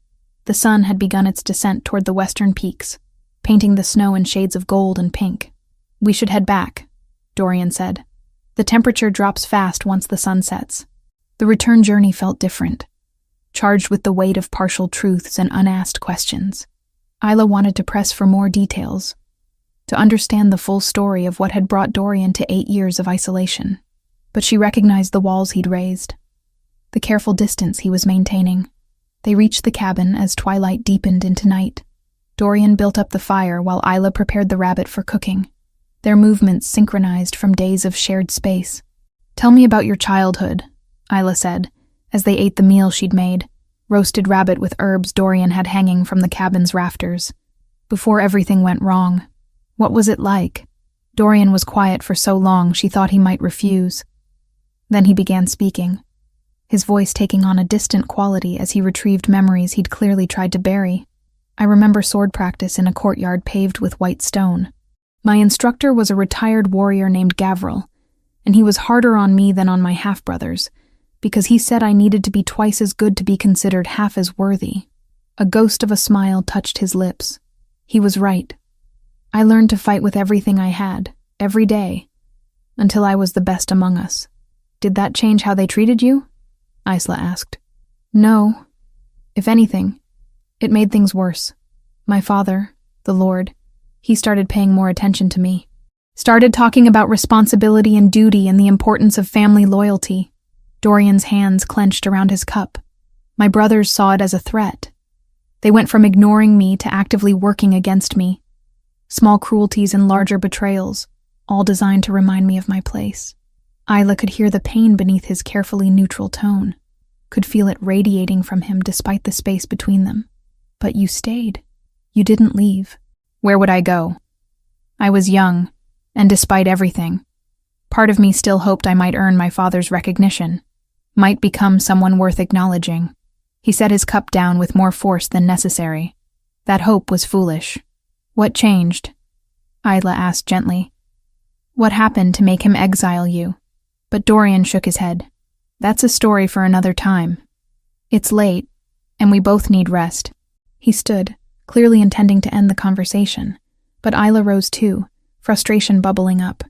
The sun had begun its descent toward the western peaks, painting the snow in shades of gold and pink. "We should head back," Dorian said. "The temperature drops fast once the sun sets." The return journey felt different, charged with the weight of partial truths and unasked questions. Isla wanted to press for more details, to understand the full story of what had brought Dorian to 8 years of isolation. But she recognized the walls he'd raised, the careful distance he was maintaining. They reached the cabin as twilight deepened into night. Dorian built up the fire while Isla prepared the rabbit for cooking, their movements synchronized from days of shared space. "Tell me about your childhood," Isla said, as they ate the meal she'd made, roasted rabbit with herbs Dorian had hanging from the cabin's rafters. "Before everything went wrong, what was it like?" Dorian was quiet for so long she thought he might refuse. Then he began speaking, his voice taking on a distant quality as he retrieved memories he'd clearly tried to bury. "I remember sword practice in a courtyard paved with white stone. My instructor was a retired warrior named Gavril, and he was harder on me than on my half-brothers, because he said I needed to be twice as good to be considered half as worthy." A ghost of a smile touched his lips. He was right. "I learned to fight with everything I had, every day, until I was the best among us." "Did that change how they treated you?" Isla asked. "No. If anything, it made things worse. My father, the Lord, he started paying more attention to me. Started talking about responsibility and duty and the importance of family loyalty." Dorian's hands clenched around his cup. "My brothers saw it as a threat. They went from ignoring me to actively working against me. Small cruelties and larger betrayals, all designed to remind me of my place." Isla could hear the pain beneath his carefully neutral tone, could feel it radiating from him despite the space between them. "But you stayed. You didn't leave." "Where would I go? I was young, and despite everything, part of me still hoped I might earn my father's recognition, might become someone worth acknowledging." He set his cup down with more force than necessary. "That hope was foolish." "What changed?" Isla asked gently. "What happened to make him exile you?" But Dorian shook his head. That's a story for another time. It's late, and we both need rest. He stood, clearly intending to end the conversation, but Isla rose too, frustration bubbling up.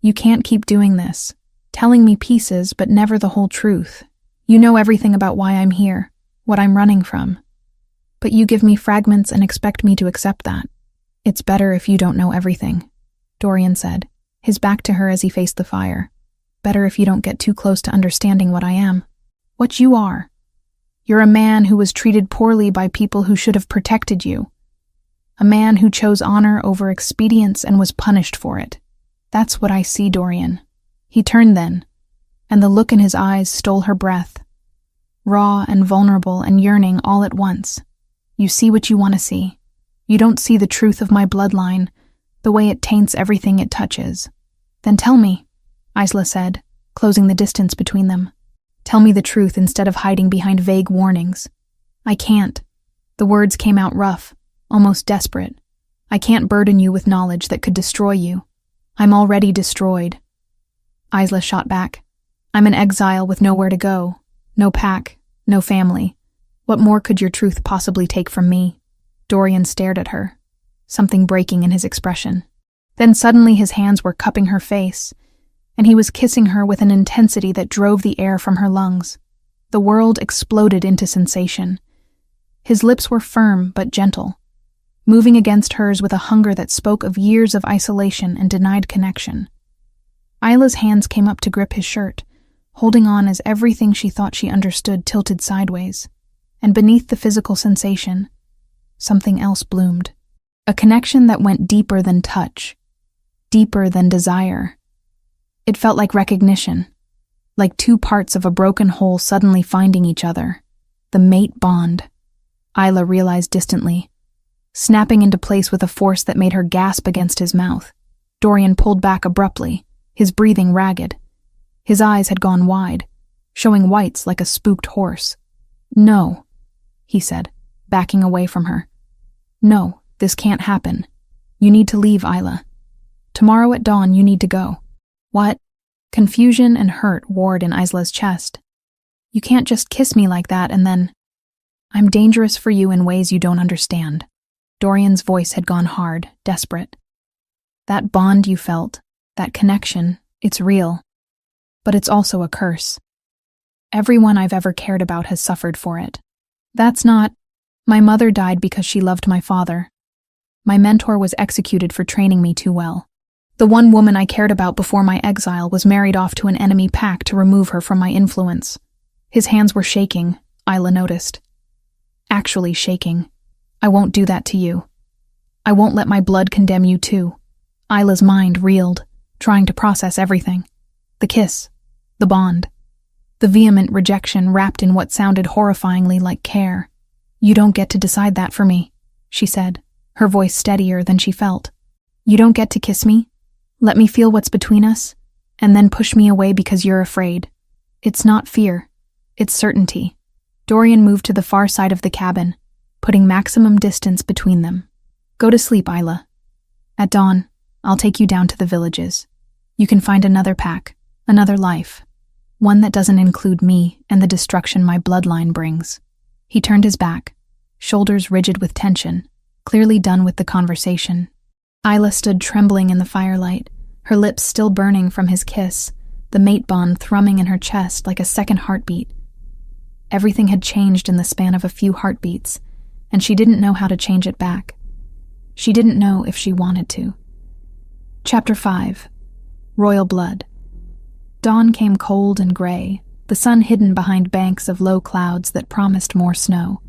You can't keep doing this, telling me pieces but never the whole truth. You know everything about why I'm here, what I'm running from. But you give me fragments and expect me to accept that. It's better if you don't know everything, Dorian said, his back to her as he faced the fire. Better if you don't get too close to understanding what I am. What you are. You're a man who was treated poorly by people who should have protected you. A man who chose honor over expedience and was punished for it. That's what I see, Dorian. He turned then, and the look in his eyes stole her breath. Raw and vulnerable and yearning all at once. You see what you want to see. You don't see the truth of my bloodline, the way it taints everything it touches. Then tell me, Isla said, closing the distance between them. Tell me the truth instead of hiding behind vague warnings. I can't. The words came out rough, almost desperate. I can't burden you with knowledge that could destroy you. I'm already destroyed. Isla shot back. I'm an exile with nowhere to go. No pack, no family. What more could your truth possibly take from me? Dorian stared at her, something breaking in his expression. Then suddenly his hands were cupping her face, and he was kissing her with an intensity that drove the air from her lungs. The world exploded into sensation. His lips were firm but gentle, moving against hers with a hunger that spoke of years of isolation and denied connection. Isla's hands came up to grip his shirt, holding on as everything she thought she understood tilted sideways. And beneath the physical sensation, something else bloomed. A connection that went deeper than touch, deeper than desire. It felt like recognition, like two parts of a broken whole suddenly finding each other. The mate bond, Isla realized distantly, snapping into place with a force that made her gasp against his mouth. Dorian pulled back abruptly, his breathing ragged. His eyes had gone wide, showing whites like a spooked horse. No, he said, backing away from her. No, this can't happen. You need to leave, Isla. Tomorrow at dawn you need to go. What? Confusion and hurt warred in Isla's chest. You can't just kiss me like that and then... I'm dangerous for you in ways you don't understand. Dorian's voice had gone hard, desperate. That bond you felt, that connection, it's real. But it's also a curse. Everyone I've ever cared about has suffered for it. That's not... My mother died because she loved my father. My mentor was executed for training me too well. The one woman I cared about before my exile was married off to an enemy pack to remove her from my influence. His hands were shaking, Isla noticed. Actually shaking. I won't do that to you. I won't let my blood condemn you too. Isla's mind reeled, trying to process everything. The kiss. The bond. The vehement rejection wrapped in what sounded horrifyingly like care. You don't get to decide that for me, she said, her voice steadier than she felt. You don't get to kiss me? Let me feel what's between us, and then push me away because you're afraid. It's not fear. It's certainty. Dorian moved to the far side of the cabin, putting maximum distance between them. Go to sleep, Isla. At dawn, I'll take you down to the villages. You can find another pack, another life. One that doesn't include me and the destruction my bloodline brings. He turned his back, shoulders rigid with tension, clearly done with the conversation. Isla stood trembling in the firelight, her lips still burning from his kiss, the mate bond thrumming in her chest like a second heartbeat. Everything had changed in the span of a few heartbeats, and she didn't know how to change it back. She didn't know if she wanted to. Chapter 5. Royal Blood. Dawn came cold and gray, the sun hidden behind banks of low clouds that promised more snow.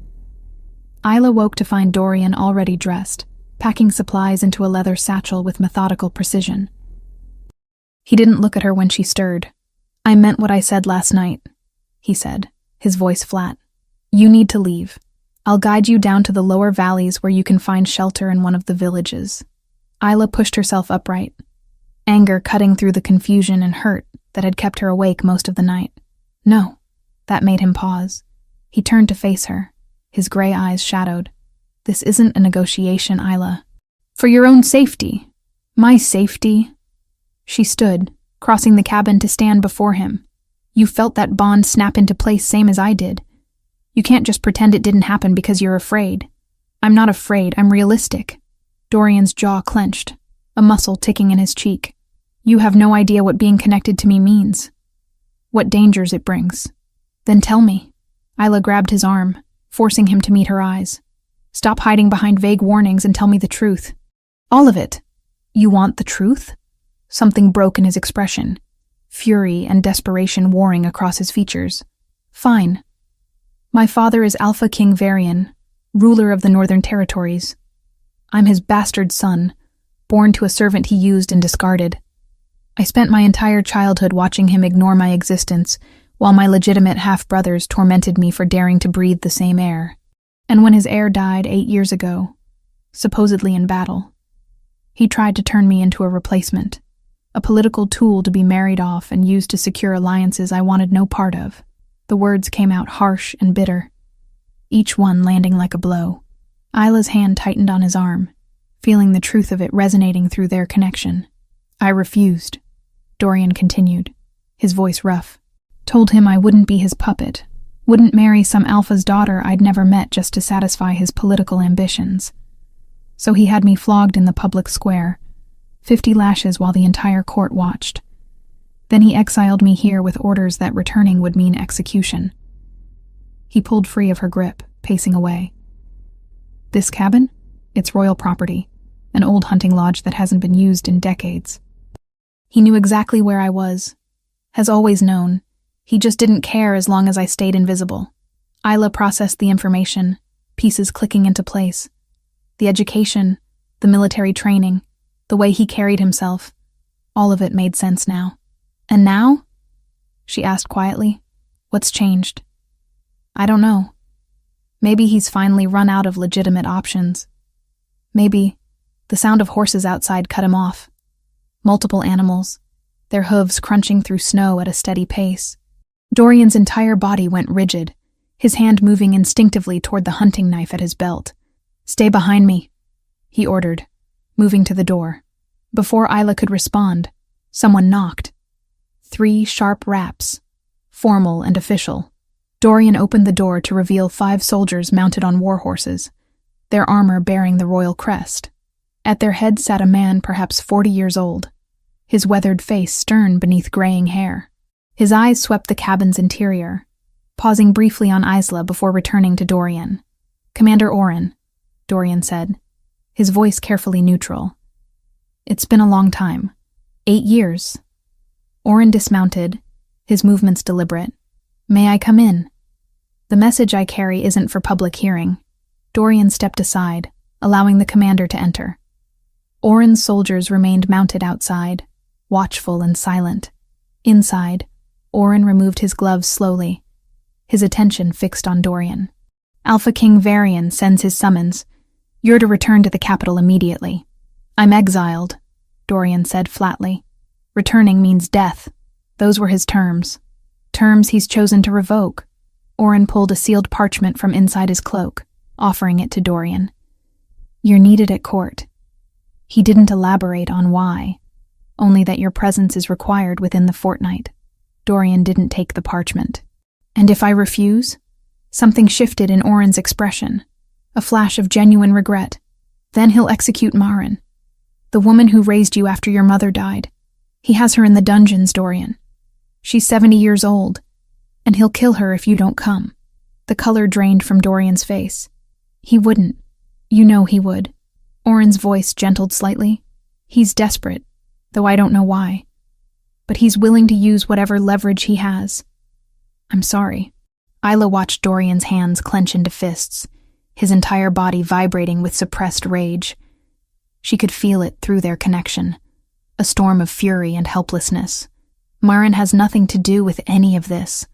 Isla woke to find Dorian already dressed, packing supplies into a leather satchel with methodical precision. He didn't look at her when she stirred. I meant what I said last night, he said, his voice flat. You need to leave. I'll guide you down to the lower valleys where you can find shelter in one of the villages. Isla pushed herself upright, anger cutting through the confusion and hurt that had kept her awake most of the night. No, that made him pause. He turned to face her, his gray eyes shadowed. This isn't a negotiation, Isla. For your own safety. My safety. She stood, crossing the cabin to stand before him. You felt that bond snap into place same as I did. You can't just pretend it didn't happen because you're afraid. I'm not afraid, I'm realistic. Dorian's jaw clenched, a muscle ticking in his cheek. You have no idea what being connected to me means. What dangers it brings. Then tell me. Isla grabbed his arm, forcing him to meet her eyes. Stop hiding behind vague warnings and tell me the truth. All of it. You want the truth? Something broke in his expression, fury and desperation warring across his features. Fine. My father is Alpha King Varian, ruler of the Northern Territories. I'm his bastard son, born to a servant he used and discarded. I spent my entire childhood watching him ignore my existence, while my legitimate half-brothers tormented me for daring to breathe the same air. And when his heir died 8 years ago, supposedly in battle, he tried to turn me into a replacement, a political tool to be married off and used to secure alliances I wanted no part of. The words came out harsh and bitter, each one landing like a blow. Isla's hand tightened on his arm, feeling the truth of it resonating through their connection. I refused, Dorian continued, his voice rough. Told him I wouldn't be his puppet, wouldn't marry some alpha's daughter I'd never met just to satisfy his political ambitions. So he had me flogged in the public square, 50 lashes while the entire court watched. Then he exiled me here with orders that returning would mean execution. He pulled free of her grip, pacing away. This cabin? It's royal property, an old hunting lodge that hasn't been used in decades. He knew exactly where I was, has always known. He just didn't care as long as I stayed invisible. Isla processed the information, pieces clicking into place. The education, the military training, the way he carried himself, all of it made sense now. And now? She asked quietly. What's changed? I don't know. Maybe he's finally run out of legitimate options. Maybe the sound of horses outside cut him off. Multiple animals, their hooves crunching through snow at a steady pace. Dorian's entire body went rigid, his hand moving instinctively toward the hunting knife at his belt. Stay behind me, he ordered, moving to the door. Before Isla could respond, someone knocked. 3 sharp raps, formal and official. Dorian opened the door to reveal 5 soldiers mounted on war horses, their armor bearing the royal crest. At their head sat a man perhaps 40 years old, his weathered face stern beneath graying hair. His eyes swept the cabin's interior, pausing briefly on Isla before returning to Dorian. Commander Oren, Dorian said, his voice carefully neutral. It's been a long time. 8 years. Oren dismounted, his movements deliberate. May I come in? The message I carry isn't for public hearing. Dorian stepped aside, allowing the commander to enter. Oren's soldiers remained mounted outside, watchful and silent. Inside, Oren removed his gloves slowly, his attention fixed on Dorian. Alpha King Varian sends his summons. You're to return to the capital immediately. I'm exiled, Dorian said flatly. Returning means death. Those were his terms. Terms he's chosen to revoke. Oren pulled a sealed parchment from inside his cloak, offering it to Dorian. You're needed at court. He didn't elaborate on why, only that your presence is required within the fortnight. Dorian didn't take the parchment. And if I refuse? Something shifted in Oren's expression, a flash of genuine regret. Then he'll execute Marin, the woman who raised you after your mother died. He has her in the dungeons, Dorian. She's 70 years old, and he'll kill her if you don't come. The color drained from Dorian's face. He wouldn't. You know he would. Oren's voice gentled slightly. He's desperate, though I don't know why. But he's willing to use whatever leverage he has. I'm sorry. Isla watched Dorian's hands clench into fists, his entire body vibrating with suppressed rage. She could feel it through their connection, a storm of fury and helplessness. Marin has nothing to do with any of this,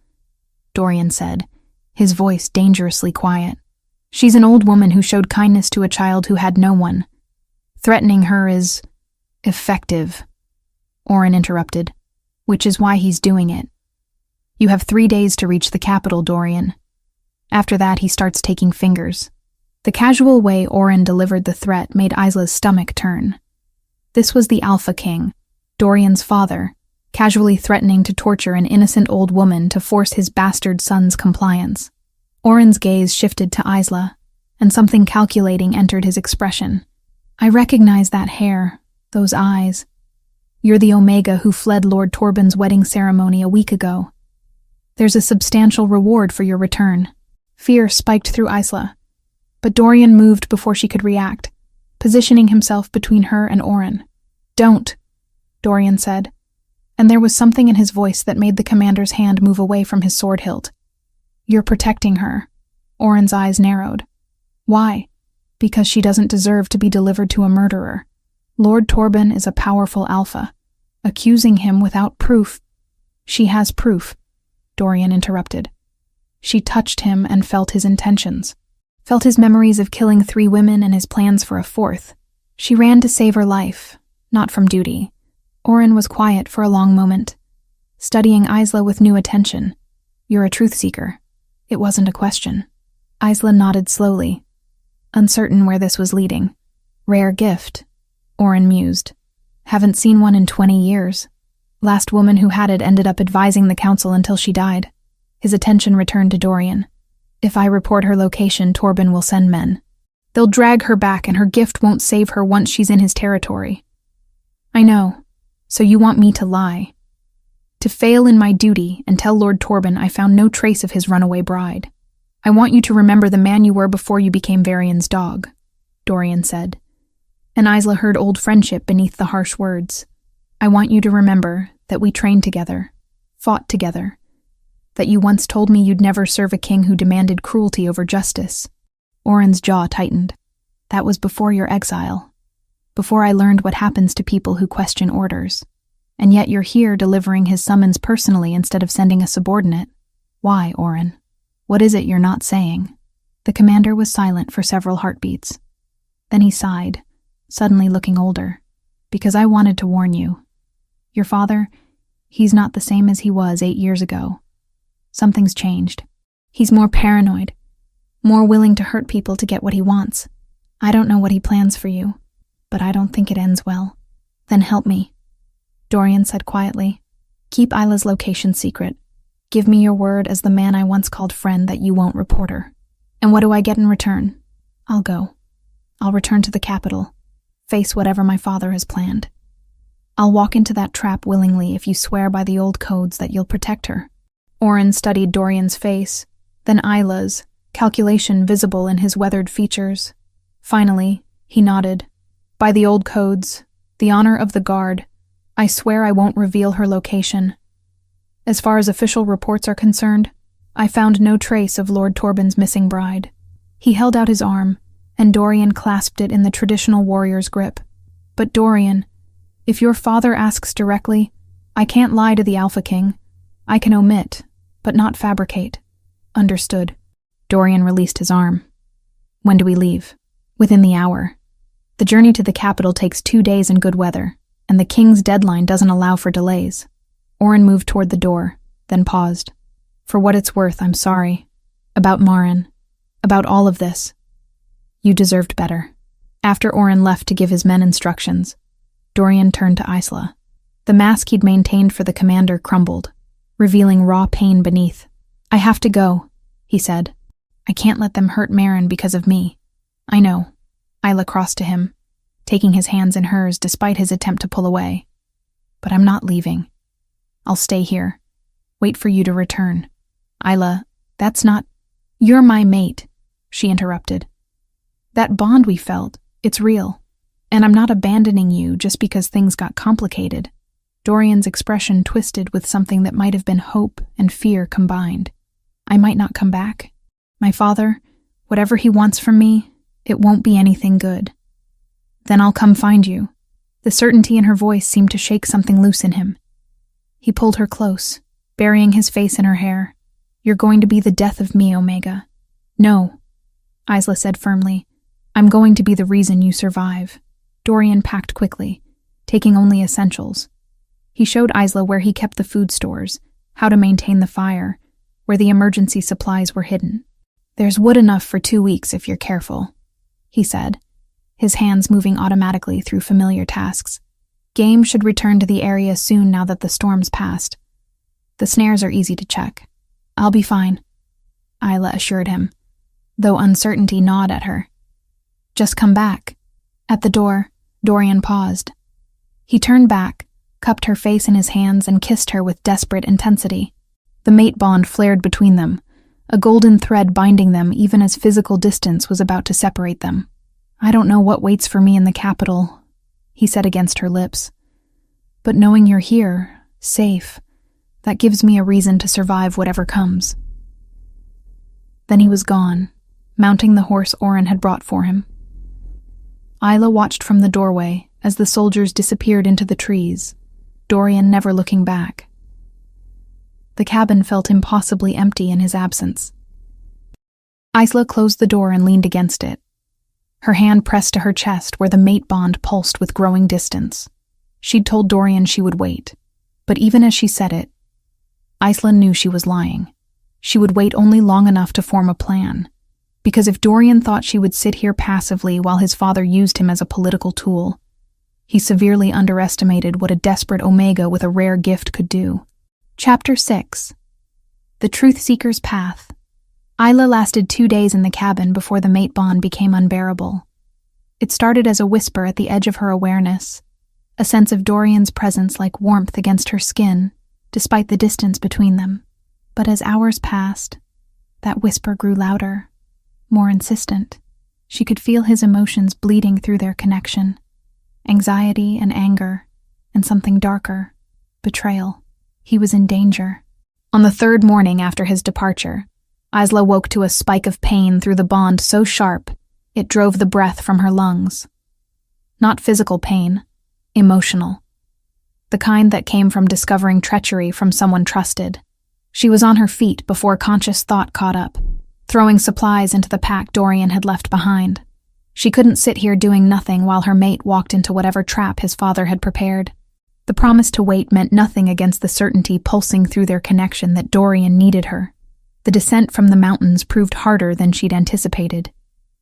Dorian said, his voice dangerously quiet. She's an old woman who showed kindness to a child who had no one. Threatening her is effective, Oren interrupted, which is why he's doing it. You have 3 days to reach the capital, Dorian. After that, he starts taking fingers. The casual way Oren delivered the threat made Isla's stomach turn. This was the Alpha King, Dorian's father, casually threatening to torture an innocent old woman to force his bastard son's compliance. Oren's gaze shifted to Isla, and something calculating entered his expression. I recognize that hair, those eyes. You're the Omega who fled Lord Torben's wedding ceremony a week ago. There's a substantial reward for your return. Fear spiked through Isla, but Dorian moved before she could react, positioning himself between her and Oren. Don't, Dorian said, and there was something in his voice that made the commander's hand move away from his sword hilt. You're protecting her. Oren's eyes narrowed. Why? Because she doesn't deserve to be delivered to a murderer. Lord Torben is a powerful alpha. Accusing him without proof. She has proof, Dorian interrupted. She touched him and felt his intentions. Felt his memories of killing 3 women and his plans for a 4th. She ran to save her life, not from duty. Oren was quiet for a long moment, studying Isla with new attention. You're a truth seeker. It wasn't a question. Isla nodded slowly, uncertain where this was leading. Rare gift, Oren mused. Haven't seen one in 20 years. Last woman who had it ended up advising the council until she died. His attention returned to Dorian. If I report her location, Torben will send men. They'll drag her back and her gift won't save her once she's in his territory. I know. So you want me to lie. To fail in my duty and tell Lord Torben I found no trace of his runaway bride. I want you to remember the man you were before you became Varian's dog, Dorian said. And Isla heard old friendship beneath the harsh words. I want you to remember that we trained together, fought together, that you once told me you'd never serve a king who demanded cruelty over justice. Oren's jaw tightened. That was before your exile, before I learned what happens to people who question orders. And yet you're here delivering his summons personally instead of sending a subordinate. Why, Oren? What is it you're not saying? The commander was silent for several heartbeats. Then he sighed, suddenly looking older. Because I wanted to warn you. Your father, he's not the same as he was 8 years ago. Something's changed. He's more paranoid, more willing to hurt people to get what he wants. I don't know what he plans for you, but I don't think it ends well. Then help me, Dorian said quietly. Keep Isla's location secret. Give me your word as the man I once called friend that you won't report her. And what do I get in return? I'll go. I'll return to the capital, face whatever my father has planned. I'll walk into that trap willingly if you swear by the old codes that you'll protect her. Oren studied Dorian's face, then Isla's, calculation visible in his weathered features. Finally, he nodded. By the old codes, the honor of the guard, I swear I won't reveal her location. As far as official reports are concerned, I found no trace of Lord Torben's missing bride. He held out his arm, and Dorian clasped it in the traditional warrior's grip. But Dorian, if your father asks directly, I can't lie to the Alpha King. I can omit, but not fabricate. Understood. Dorian released his arm. When do we leave? Within the hour. The journey to the capital takes 2 days in good weather, and the king's deadline doesn't allow for delays. Oren moved toward the door, then paused. For what it's worth, I'm sorry. About Maren. About all of this. You deserved better. After Oren left to give his men instructions, Dorian turned to Isla. The mask he'd maintained for the commander crumbled, revealing raw pain beneath. I have to go, he said. I can't let them hurt Maren because of me. I know. Isla crossed to him, taking his hands in hers despite his attempt to pull away. But I'm not leaving. I'll stay here. Wait for you to return. Isla, that's not... You're my mate, she interrupted. That bond we felt, it's real. And I'm not abandoning you just because things got complicated. Dorian's expression twisted with something that might have been hope and fear combined. I might not come back. My father, whatever he wants from me, it won't be anything good. Then I'll come find you. The certainty in her voice seemed to shake something loose in him. He pulled her close, burying his face in her hair. You're going to be the death of me, Omega. No, Isla said firmly. I'm going to be the reason you survive. Dorian packed quickly, taking only essentials. He showed Isla where he kept the food stores, how to maintain the fire, where the emergency supplies were hidden. There's wood enough for 2 weeks if you're careful, he said, his hands moving automatically through familiar tasks. Game should return to the area soon now that the storm's passed. The snares are easy to check. I'll be fine, Isla assured him, though uncertainty gnawed at her. Just come back. At the door, Dorian paused. He turned back, cupped her face in his hands, and kissed her with desperate intensity. The mate bond flared between them, a golden thread binding them even as physical distance was about to separate them. I don't know what waits for me in the capital, he said against her lips. But knowing you're here, safe, that gives me a reason to survive whatever comes. Then he was gone, mounting the horse Oren had brought for him. Isla watched from the doorway as the soldiers disappeared into the trees, Dorian never looking back. The cabin felt impossibly empty in his absence. Isla closed the door and leaned against it. Her hand pressed to her chest where the mate bond pulsed with growing distance. She'd told Dorian she would wait, but even as she said it, Isla knew she was lying. She would wait only long enough to form a plan, because if Dorian thought she would sit here passively while his father used him as a political tool, he severely underestimated what a desperate Omega with a rare gift could do. Chapter 6. The Truth Seeker's Path. Isla lasted 2 days in the cabin before the mate bond became unbearable. It started as a whisper at the edge of her awareness, a sense of Dorian's presence like warmth against her skin, despite the distance between them. But as hours passed, that whisper grew louder, more insistent. She could feel his emotions bleeding through their connection. Anxiety and anger, and something darker, betrayal. He was in danger. On the third morning after his departure, Isla woke to a spike of pain through the bond so sharp it drove the breath from her lungs. Not physical pain, emotional. The kind that came from discovering treachery from someone trusted. She was on her feet before conscious thought caught up, throwing supplies into the pack Dorian had left behind. She couldn't sit here doing nothing while her mate walked into whatever trap his father had prepared. The promise to wait meant nothing against the certainty pulsing through their connection that Dorian needed her. The descent from the mountains proved harder than she'd anticipated.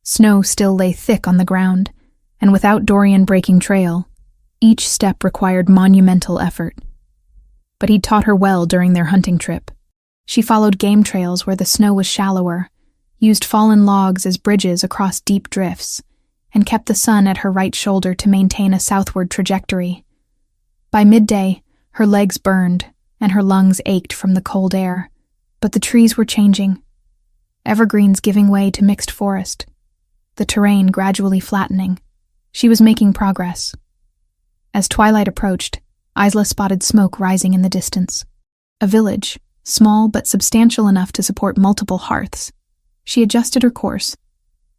Snow still lay thick on the ground, and without Dorian breaking trail, each step required monumental effort. But he'd taught her well during their hunting trip. She followed game trails where the snow was shallower, used fallen logs as bridges across deep drifts, and kept the sun at her right shoulder to maintain a southward trajectory. By midday, her legs burned, and her lungs ached from the cold air, but the trees were changing. Evergreens giving way to mixed forest, the terrain gradually flattening. She was making progress. As twilight approached, Isla spotted smoke rising in the distance. A village, small but substantial enough to support multiple hearths. She adjusted her course,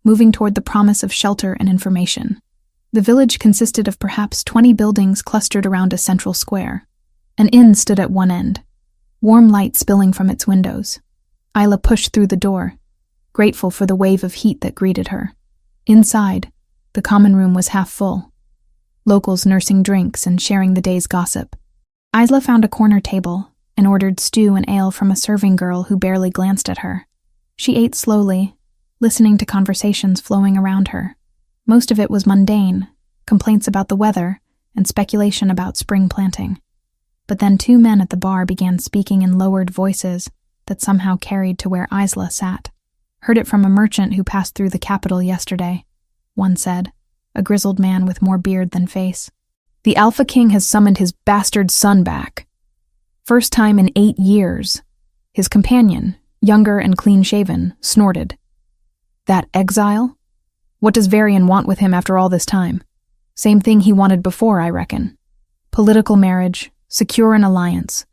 moving toward the promise of shelter and information. The village consisted of perhaps 20 buildings clustered around a central square. An inn stood at one end, warm light spilling from its windows. Isla pushed through the door, grateful for the wave of heat that greeted her. Inside, the common room was half full, locals nursing drinks and sharing the day's gossip. Isla found a corner table and ordered stew and ale from a serving girl who barely glanced at her. She ate slowly, listening to conversations flowing around her. Most of it was mundane, complaints about the weather and speculation about spring planting. But then 2 men at the bar began speaking in lowered voices that somehow carried to where Isla sat. Heard it from a merchant who passed through the capital yesterday, one said, a grizzled man with more beard than face. The Alpha King has summoned his bastard son back. First time in 8 years. His companion, younger and clean-shaven, snorted. That exile? What does Varian want with him after all this time? Same thing he wanted before, I reckon. Political marriage, secure an alliance.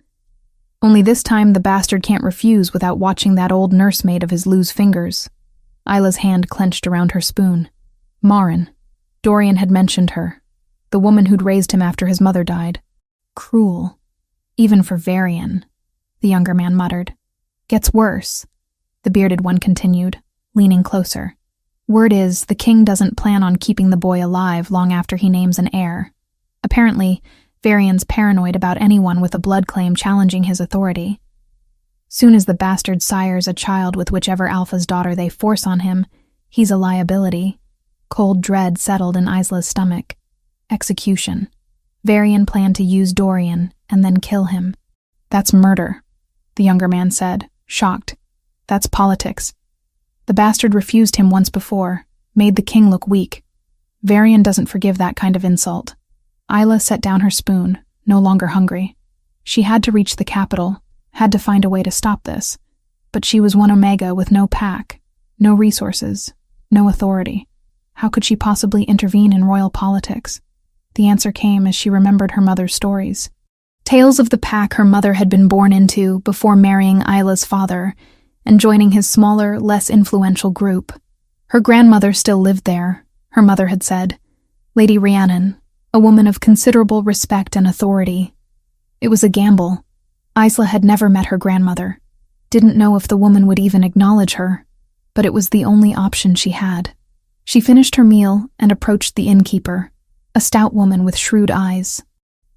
Only this time the bastard can't refuse without watching that old nursemaid of his lose fingers. Isla's hand clenched around her spoon. Marin. Dorian had mentioned her. The woman who'd raised him after his mother died. Cruel. Even for Varian, the younger man muttered. Gets worse, the bearded one continued, leaning closer. Word is, the king doesn't plan on keeping the boy alive long after he names an heir. Apparently, Varian's paranoid about anyone with a blood claim challenging his authority. Soon as the bastard sires a child with whichever alpha's daughter they force on him, he's a liability. Cold dread settled in Isla's stomach. Execution. Varian planned to use Dorian and then kill him. That's murder, the younger man said, shocked. That's politics. The bastard refused him once before, made the king look weak. Varian doesn't forgive that kind of insult. Isla set down her spoon, no longer hungry. She had to reach the capital, had to find a way to stop this. But she was one Omega with no pack, no resources, no authority. How could she possibly intervene in royal politics? The answer came as she remembered her mother's stories. Tales of the pack her mother had been born into before marrying Isla's father and joining his smaller, less influential group. Her grandmother still lived there, her mother had said, Lady Rhiannon, a woman of considerable respect and authority. It was a gamble. Isla had never met her grandmother, didn't know if the woman would even acknowledge her, but it was the only option she had. She finished her meal and approached the innkeeper, a stout woman with shrewd eyes.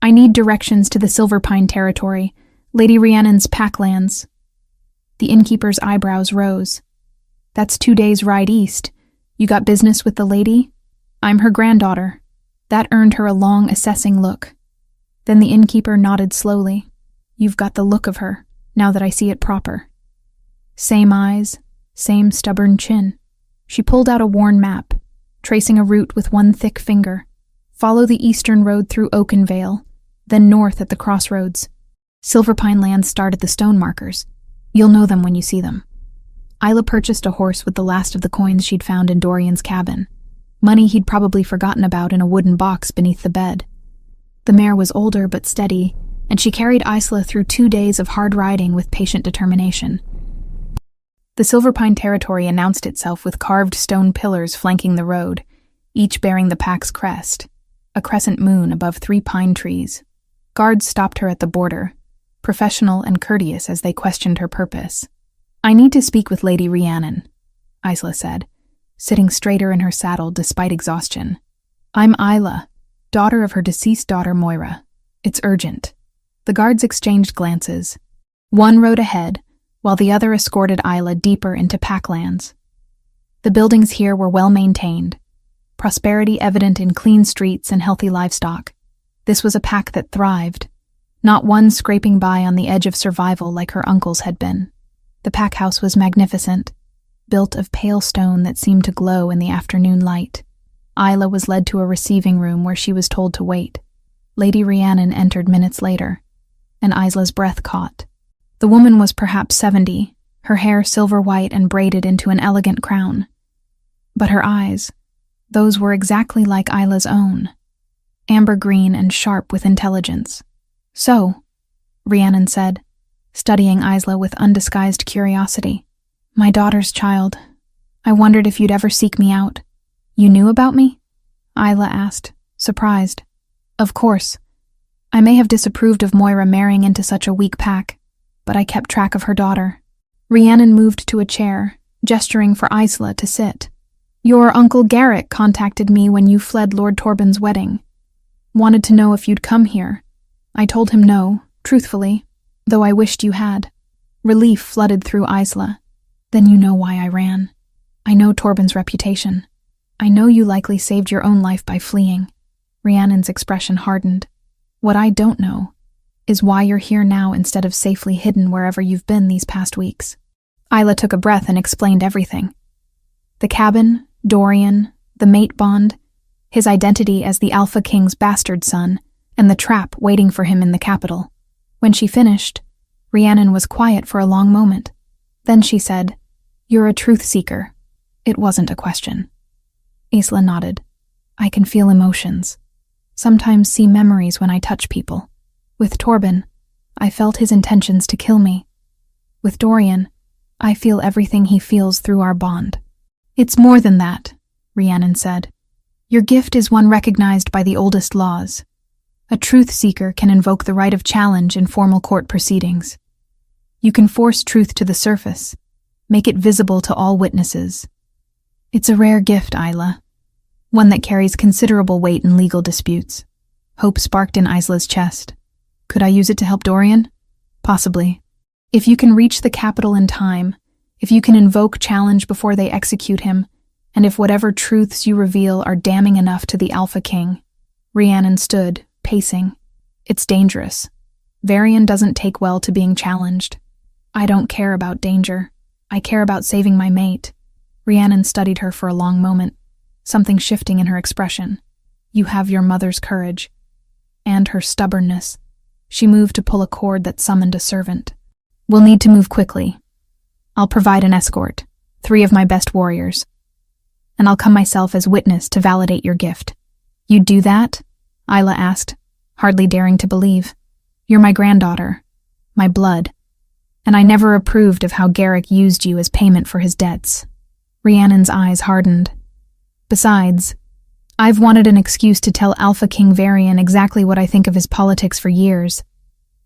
I need directions to the Silverpine territory, Lady Rhiannon's packlands. The innkeeper's eyebrows rose. That's 2 days' ride east. You got business with the lady? I'm her granddaughter. That earned her a long, assessing look. Then the innkeeper nodded slowly. You've got the look of her, now that I see it proper. Same eyes, same stubborn chin. She pulled out a worn map, tracing a route with one thick finger. Follow the eastern road through Oakenvale, then north at the crossroads. Silverpine lands start at the stone markers. You'll know them when you see them. Isla purchased a horse with the last of the coins she'd found in Dorian's cabin, money he'd probably forgotten about in a wooden box beneath the bed. The mare was older but steady, and she carried Isla through 2 days of hard riding with patient determination. The Silverpine territory announced itself with carved stone pillars flanking the road, each bearing the pack's crest, a crescent moon above 3 pine trees. Guards stopped her at the border, professional and courteous as they questioned her purpose. I need to speak with Lady Rhiannon, Isla said, sitting straighter in her saddle despite exhaustion. I'm Isla, daughter of her deceased daughter Moira. It's urgent. The guards exchanged glances. One rode ahead, while the other escorted Isla deeper into packlands. The buildings here were well maintained, prosperity evident in clean streets and healthy livestock. This was a pack that thrived, not one scraping by on the edge of survival like her uncle's had been. The pack house was magnificent, built of pale stone that seemed to glow in the afternoon light. Isla was led to a receiving room where she was told to wait. Lady Rhiannon entered minutes later, and Isla's breath caught. The woman was perhaps 70, her hair silver white and braided into an elegant crown. But her eyes, those were exactly like Isla's own, amber green and sharp with intelligence. So, Rhiannon said, studying Isla with undisguised curiosity. My daughter's child. I wondered if you'd ever seek me out. You knew about me? Isla asked, surprised. Of course. I may have disapproved of Moira marrying into such a weak pack, but I kept track of her daughter. Rhiannon moved to a chair, gesturing for Isla to sit. Your Uncle Garrick contacted me when you fled Lord Torben's wedding. Wanted to know if you'd come here. I told him no, truthfully, though I wished you had. Relief flooded through Isla. Then you know why I ran. I know Torben's reputation. I know you likely saved your own life by fleeing. Rhiannon's expression hardened. What I don't know is why you're here now instead of safely hidden wherever you've been these past weeks. Isla took a breath and explained everything. The cabin, Dorian, the mate bond, his identity as the Alpha King's bastard son, and the trap waiting for him in the capital. When she finished, Rhiannon was quiet for a long moment. Then she said, You're a truth seeker. It wasn't a question. Isla nodded. I can feel emotions. Sometimes see memories when I touch people. With Torben, I felt his intentions to kill me. With Dorian, I feel everything he feels through our bond. It's more than that, Rhiannon said. Your gift is one recognized by the oldest laws. A truth seeker can invoke the right of challenge in formal court proceedings. You can force truth to the surface, make it visible to all witnesses. It's a rare gift, Isla, one that carries considerable weight in legal disputes. Hope sparked in Isla's chest. Could I use it to help Dorian? Possibly. If you can reach the capital in time, if you can invoke challenge before they execute him, and if whatever truths you reveal are damning enough to the Alpha King. Rhiannon stood, pacing. It's dangerous. Varian doesn't take well to being challenged. I don't care about danger. I care about saving my mate. Rhiannon studied her for a long moment, something shifting in her expression. You have your mother's courage. And her stubbornness. She moved to pull a cord that summoned a servant. We'll need to move quickly. I'll provide an escort, 3 of my best warriors. And I'll come myself as witness to validate your gift. You'd do that? Isla asked, hardly daring to believe. You're my granddaughter, my blood, and I never approved of how Garrick used you as payment for his debts. Rhiannon's eyes hardened. Besides, I've wanted an excuse to tell Alpha King Varian exactly what I think of his politics for years.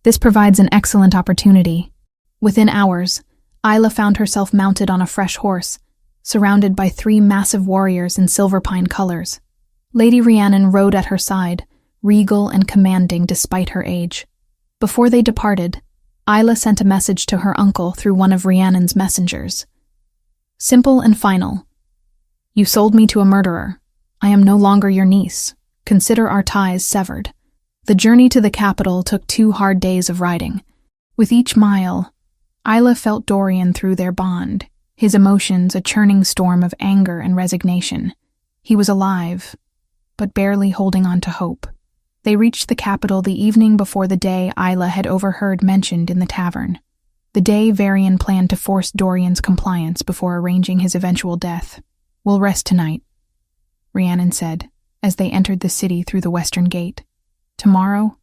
This provides an excellent opportunity. Within hours, Isla found herself mounted on a fresh horse, surrounded by 3 massive warriors in silverpine colors. Lady Rhiannon rode at her side, regal and commanding despite her age. Before they departed, Isla sent a message to her uncle through one of Rhiannon's messengers. Simple and final. You sold me to a murderer. I am no longer your niece. Consider our ties severed. The journey to the capital took 2 hard days of riding. With each mile, Isla felt Dorian through their bond, his emotions a churning storm of anger and resignation. He was alive, but barely holding on to hope. They reached the capital the evening before the day Isla had overheard mentioned in the tavern. The day Varian planned to force Dorian's compliance before arranging his eventual death. We'll rest tonight, Rhiannon said, as they entered the city through the western gate. Tomorrow,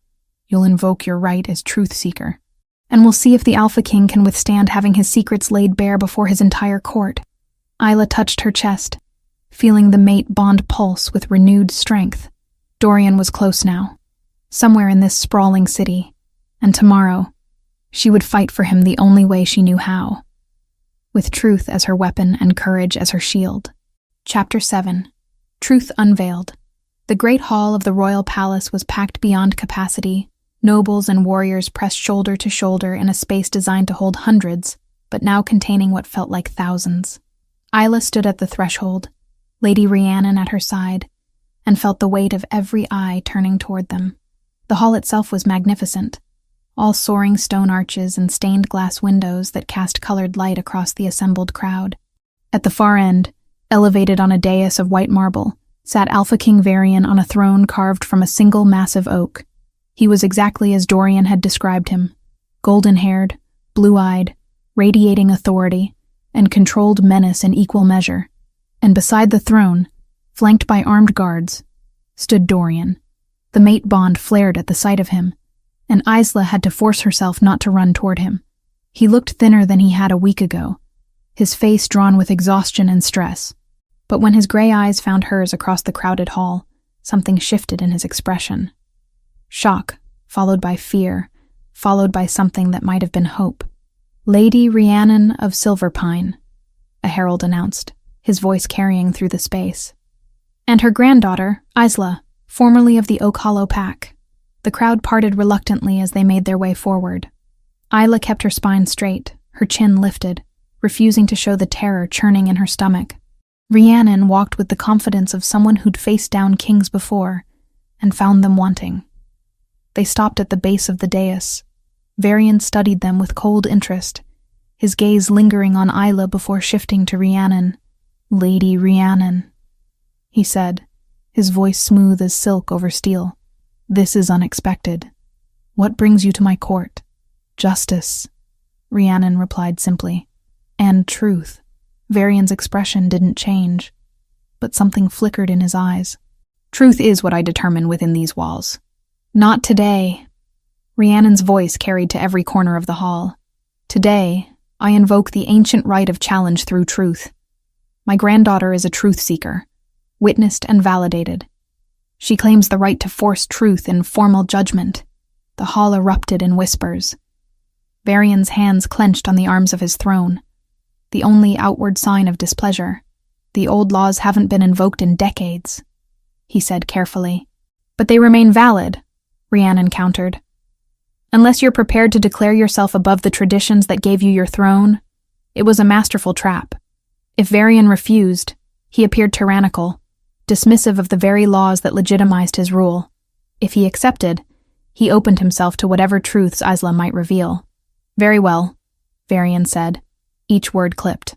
you'll invoke your right as truth seeker, and we'll see if the Alpha King can withstand having his secrets laid bare before his entire court. Isla touched her chest, feeling the mate bond pulse with renewed strength. Dorian was close now, somewhere in this sprawling city, and tomorrow, she would fight for him the only way she knew how, with truth as her weapon and courage as her shield. Chapter 7. Truth Unveiled. The great hall of the royal palace was packed beyond capacity. Nobles and warriors pressed shoulder to shoulder in a space designed to hold hundreds, but now containing what felt like thousands. Isla stood at the threshold, Lady Rhiannon at her side, and felt the weight of every eye turning toward them. The hall itself was magnificent, all soaring stone arches and stained glass windows that cast colored light across the assembled crowd. At the far end, elevated on a dais of white marble, sat Alpha King Varian on a throne carved from a single massive oak. He was exactly as Dorian had described him, golden-haired, blue-eyed, radiating authority, and controlled menace in equal measure. And beside the throne, flanked by armed guards, stood Dorian. The mate bond flared at the sight of him, and Isla had to force herself not to run toward him. He looked thinner than he had a week ago, his face drawn with exhaustion and stress. But when his gray eyes found hers across the crowded hall, something shifted in his expression. Shock, followed by fear, followed by something that might have been hope. Lady Rhiannon of Silverpine, a herald announced, his voice carrying through the space. And her granddaughter, Isla, formerly of the Oak Hollow Pack. The crowd parted reluctantly as they made their way forward. Isla kept her spine straight, her chin lifted, refusing to show the terror churning in her stomach. Rhiannon walked with the confidence of someone who'd faced down kings before and found them wanting. They stopped at the base of the dais. Varian studied them with cold interest, his gaze lingering on Isla before shifting to Rhiannon. Lady Rhiannon, he said, his voice smooth as silk over steel. This is unexpected. What brings you to my court? Justice, Rhiannon replied simply. And truth. Varian's expression didn't change, but something flickered in his eyes. Truth is what I determine within these walls. Not today. Rhiannon's voice carried to every corner of the hall. Today, I invoke the ancient right of challenge through truth. My granddaughter is a truth seeker, witnessed and validated. She claims the right to force truth in formal judgment. The hall erupted in whispers. Varian's hands clenched on the arms of his throne, the only outward sign of displeasure. The old laws haven't been invoked in decades, he said carefully. But they remain valid, Rhiannon countered. Unless you're prepared to declare yourself above the traditions that gave you your throne, it was a masterful trap. If Varian refused, he appeared tyrannical, dismissive of the very laws that legitimized his rule. If he accepted, he opened himself to whatever truths Isla might reveal. "Very well," Varian said, each word clipped.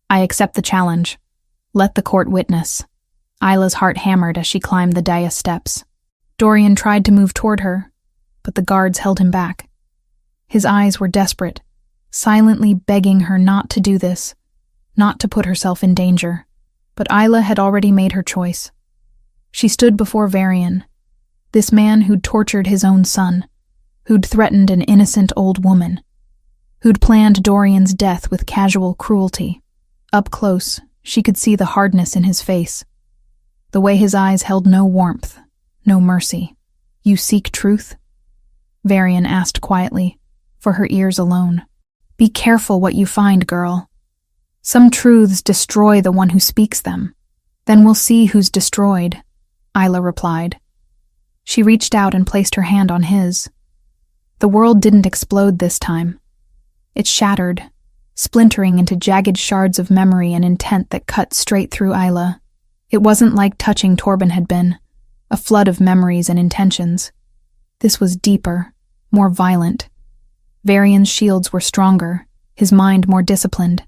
"I accept the challenge. Let the court witness." Isla's heart hammered as she climbed the dais steps. Dorian tried to move toward her, but the guards held him back. His eyes were desperate, silently begging her not to do this, not to put herself in danger. But Isla had already made her choice. She stood before Varian, this man who'd tortured his own son, who'd threatened an innocent old woman, who'd planned Dorian's death with casual cruelty. Up close, she could see the hardness in his face, the way his eyes held no warmth, no mercy. "You seek truth?" Varian asked quietly, for her ears alone. "Be careful what you find, girl. Some truths destroy the one who speaks them. Then we'll see who's destroyed," Isla replied. She reached out and placed her hand on his. The world didn't explode this time. It shattered, splintering into jagged shards of memory and intent that cut straight through Isla. It wasn't like touching Torben had been, a flood of memories and intentions. This was deeper, more violent. Varian's shields were stronger, his mind more disciplined.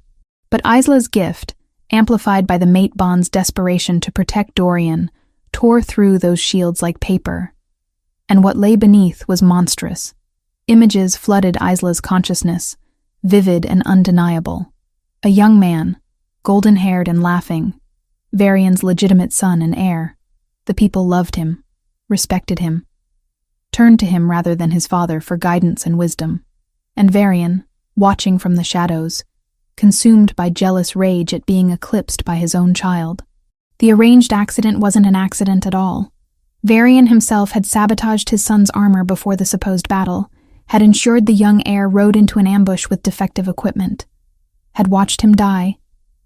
But Isla's gift, amplified by the mate bond's desperation to protect Dorian, tore through those shields like paper. And what lay beneath was monstrous. Images flooded Isla's consciousness, vivid and undeniable. A young man, golden-haired and laughing, Varian's legitimate son and heir. The people loved him, respected him, turned to him rather than his father for guidance and wisdom. And Varian, watching from the shadows, consumed by jealous rage at being eclipsed by his own child. The arranged accident wasn't an accident at all. Varian himself had sabotaged his son's armor before the supposed battle, had ensured the young heir rode into an ambush with defective equipment, had watched him die,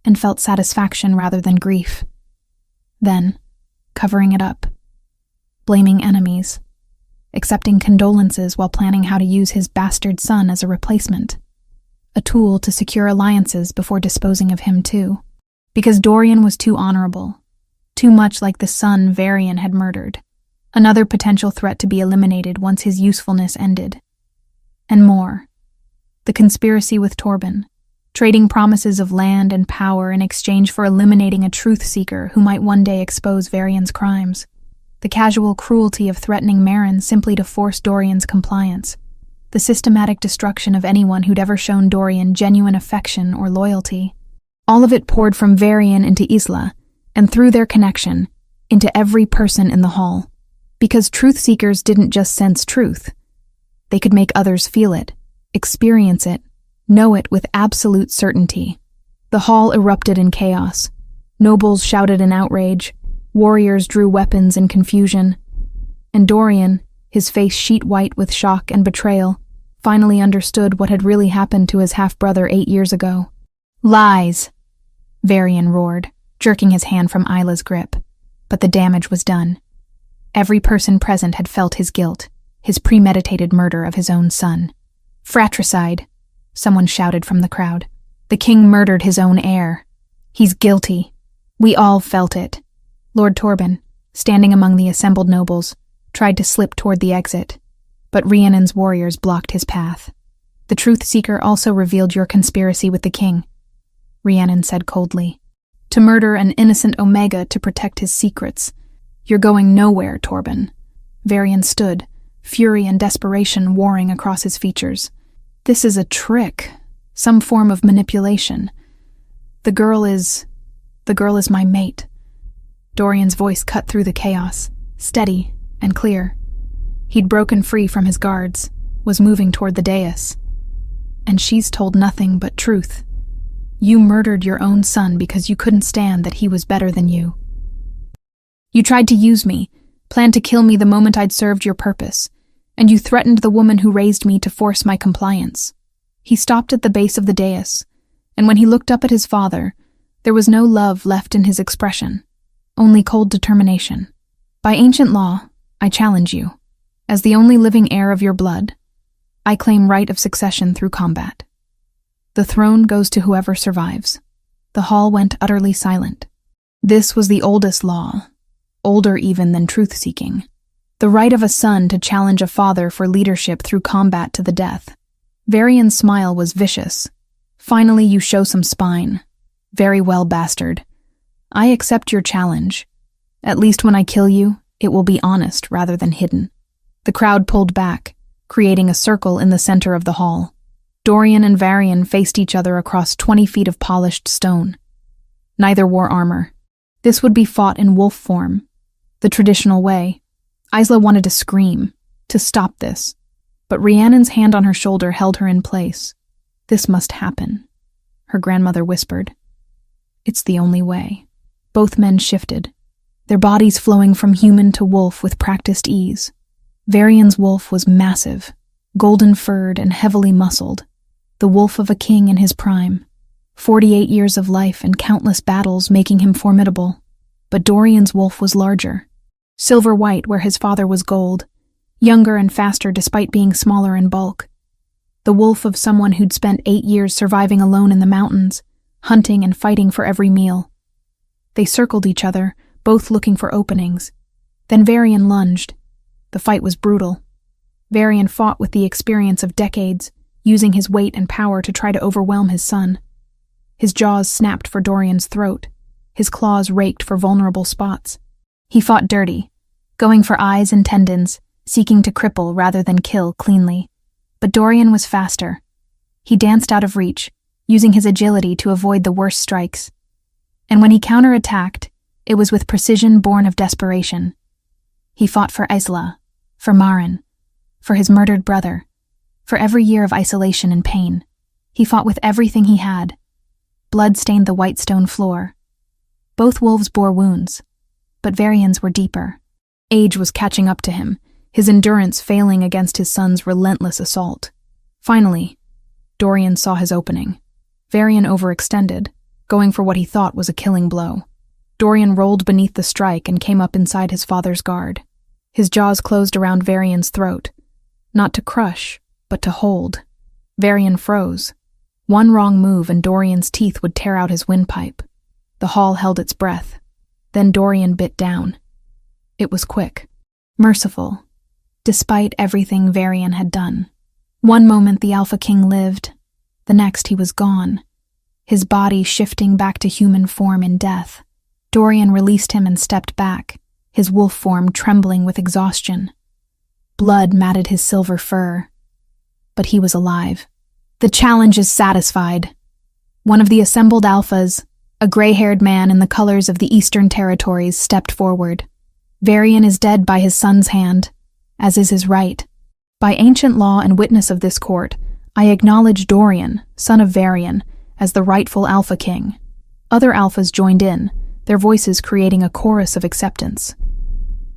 and felt satisfaction rather than grief. Then, covering it up, blaming enemies, accepting condolences while planning how to use his bastard son as a replacement, a tool to secure alliances before disposing of him too. Because Dorian was too honorable, too much like the son Varian had murdered, another potential threat to be eliminated once his usefulness ended. And more. The conspiracy with Torben, trading promises of land and power in exchange for eliminating a truth-seeker who might one day expose Varian's crimes. The casual cruelty of threatening Marin simply to force Dorian's compliance. The systematic destruction of anyone who'd ever shown Dorian genuine affection or loyalty. All of it poured from Varian into Isla, and through their connection, into every person in the hall. Because truth-seekers didn't just sense truth. They could make others feel it, experience it, know it with absolute certainty. The hall erupted in chaos. Nobles shouted in outrage. Warriors drew weapons in confusion. And Dorian, his face sheet white with shock and betrayal, finally understood what had really happened to his half-brother 8 years ago. "Lies!" Varian roared, jerking his hand from Isla's grip. But the damage was done. Every person present had felt his guilt, his premeditated murder of his own son. "Fratricide!" Someone shouted from the crowd. "The king murdered his own heir. He's guilty. We all felt it." Lord Torben, standing among the assembled nobles, tried to slip toward the exit, but Rhiannon's warriors blocked his path. "The Truth-Seeker also revealed your conspiracy with the king," Rhiannon said coldly. "To murder an innocent Omega to protect his secrets. You're going nowhere, Torben." Varian stood, fury and desperation warring across his features. "This is a trick, some form of manipulation. The girl is my mate." Dorian's voice cut through the chaos, steady and clear. He'd broken free from his guards, was moving toward the dais. "And she's told nothing but truth. You murdered your own son because you couldn't stand that he was better than you. You tried to use me, planned to kill me the moment I'd served your purpose, and you threatened the woman who raised me to force my compliance." He stopped at the base of the dais, and when he looked up at his father, there was no love left in his expression, only cold determination. "By ancient law, I challenge you. As the only living heir of your blood, I claim right of succession through combat. The throne goes to whoever survives." The hall went utterly silent. This was the oldest law, older even than truth-seeking. the right of a son to challenge a father for leadership through combat to the death. Varian's smile was vicious. Finally, you show some spine. Very well, bastard. I accept your challenge. At least when I kill you, it will be honest rather than hidden. The crowd pulled back, creating a circle in the center of the hall. Dorian and Varian faced each other across 20 feet of polished stone. Neither wore armor. This would be fought in wolf form, the traditional way. Isla wanted to scream, to stop this, but Rhiannon's hand on her shoulder held her in place. This must happen, her grandmother whispered. It's the only way. Both men shifted, their bodies flowing from human to wolf with practiced ease. Varian's wolf was massive, golden-furred and heavily muscled, the wolf of a king in his prime, 48 years of life and countless battles making him formidable. But Dorian's wolf was larger, silver-white where his father was gold, younger and faster despite being smaller in bulk. The wolf of someone who'd spent 8 years surviving alone in the mountains, hunting and fighting for every meal. They circled each other, both looking for openings. Then Varian lunged. The fight was brutal. Varian fought with the experience of decades, using his weight and power to try to overwhelm his son. His jaws snapped for Dorian's throat. His claws raked for vulnerable spots. He fought dirty, going for eyes and tendons, seeking to cripple rather than kill cleanly. But Dorian was faster. He danced out of reach, using his agility to avoid the worst strikes. And when he counterattacked, it was with precision born of desperation. He fought for Isla, for Maren, for his murdered brother, for every year of isolation and pain. He fought with everything he had. Blood stained the white stone floor. Both wolves bore wounds, but Varian's were deeper. Age was catching up to him, his endurance failing against his son's relentless assault. Finally, Dorian saw his opening. Varian overextended, going for what he thought was a killing blow. Dorian rolled beneath the strike and came up inside his father's guard. His jaws closed around Varian's throat, not to crush, but to hold. Varian froze. One wrong move and Dorian's teeth would tear out his windpipe. The hall held its breath. Then Dorian bit down. It was quick, merciful, despite everything Varian had done. One moment the Alpha King lived, the next he was gone, his body shifting back to human form in death. Dorian released him and stepped back, his wolf form trembling with exhaustion. Blood matted his silver fur. But he was alive. The challenge is satisfied. One of the assembled alphas, a gray-haired man in the colors of the Eastern Territories, stepped forward. Varian is dead by his son's hand, as is his right. By ancient law and witness of this court, I acknowledge Dorian, son of Varian, as the rightful Alpha King. Other alphas joined in, their voices creating a chorus of acceptance.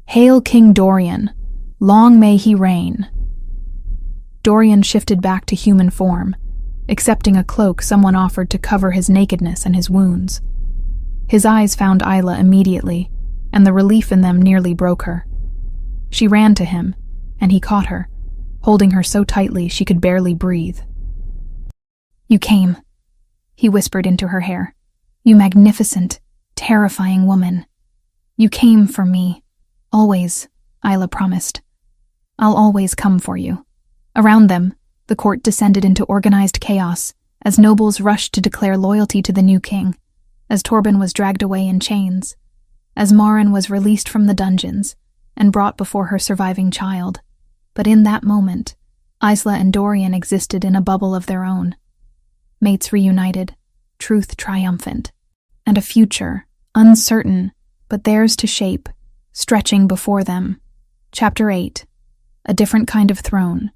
Hail King Dorian, long may he reign. Dorian shifted back to human form, accepting a cloak someone offered to cover his nakedness and his wounds. His eyes found Isla immediately, and the relief in them nearly broke her. She ran to him, and he caught her, holding her so tightly she could barely breathe. You came, he whispered into her hair. You magnificent, terrifying woman. You came for me. Always, Isla promised. I'll always come for you. Around them, the court descended into organized chaos as nobles rushed to declare loyalty to the new king, as Torben was dragged away in chains, as Maren was released from the dungeons and brought before her surviving child. But in that moment, Isla and Dorian existed in a bubble of their own. Mates reunited, truth triumphant, and a future, uncertain, but theirs to shape, stretching before them. Chapter 8. A Different Kind of Throne.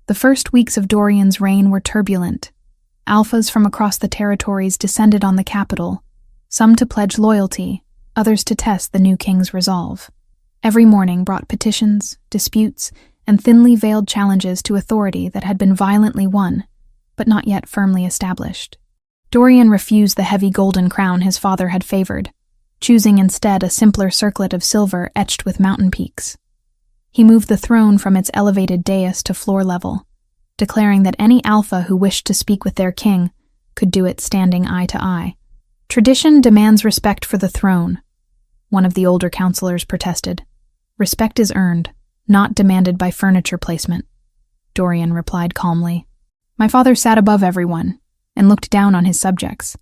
The first weeks of Dorian's reign were turbulent. Alphas from across the territories descended on the capital, some to pledge loyalty, others to test the new king's resolve. Every morning brought petitions, disputes, and thinly veiled challenges to authority that had been violently won, but not yet firmly established. Dorian refused the heavy golden crown his father had favored, choosing instead a simpler circlet of silver etched with mountain peaks. He moved the throne from its elevated dais to floor level, declaring that any alpha who wished to speak with their king could do it standing eye to eye. Tradition demands respect for the throne, one of the older counselors protested. Respect is earned, not demanded by furniture placement, Dorian replied calmly. My father sat above everyone and looked down on his subjects.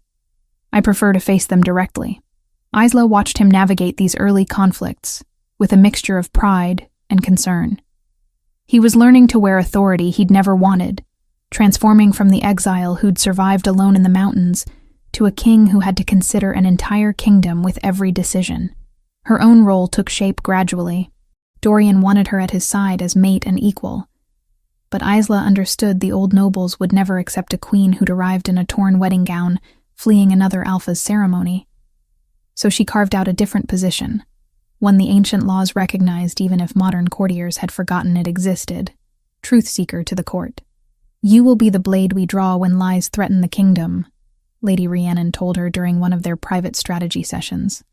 I prefer to face them directly. Isla watched him navigate these early conflicts with a mixture of pride and concern. He was learning to wear authority he'd never wanted, transforming from the exile who'd survived alone in the mountains to a king who had to consider an entire kingdom with every decision. Her own role took shape gradually. Dorian wanted her at his side as mate and equal. But Isla understood the old nobles would never accept a queen who'd arrived in a torn wedding gown, fleeing another alpha's ceremony. So she carved out a different position, one the ancient laws recognized even if modern courtiers had forgotten it existed, truth seeker to the court. You will be the blade we draw when lies threaten the kingdom, Lady Rhiannon told her during one of their private strategy sessions.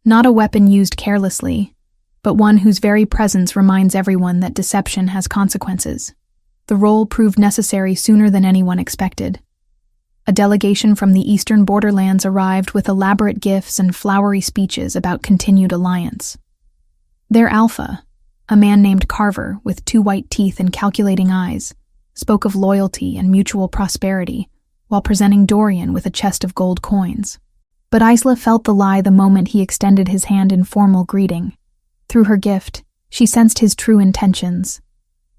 Not a weapon used carelessly, but one whose very presence reminds everyone that deception has consequences. The role proved necessary sooner than anyone expected. A delegation from the eastern borderlands arrived with elaborate gifts and flowery speeches about continued alliance. Their alpha, a man named Carver with 2 white teeth and calculating eyes, spoke of loyalty and mutual prosperity while presenting Dorian with a chest of gold coins. But Isla felt the lie the moment he extended his hand in formal greeting. Through her gift, she sensed his true intentions,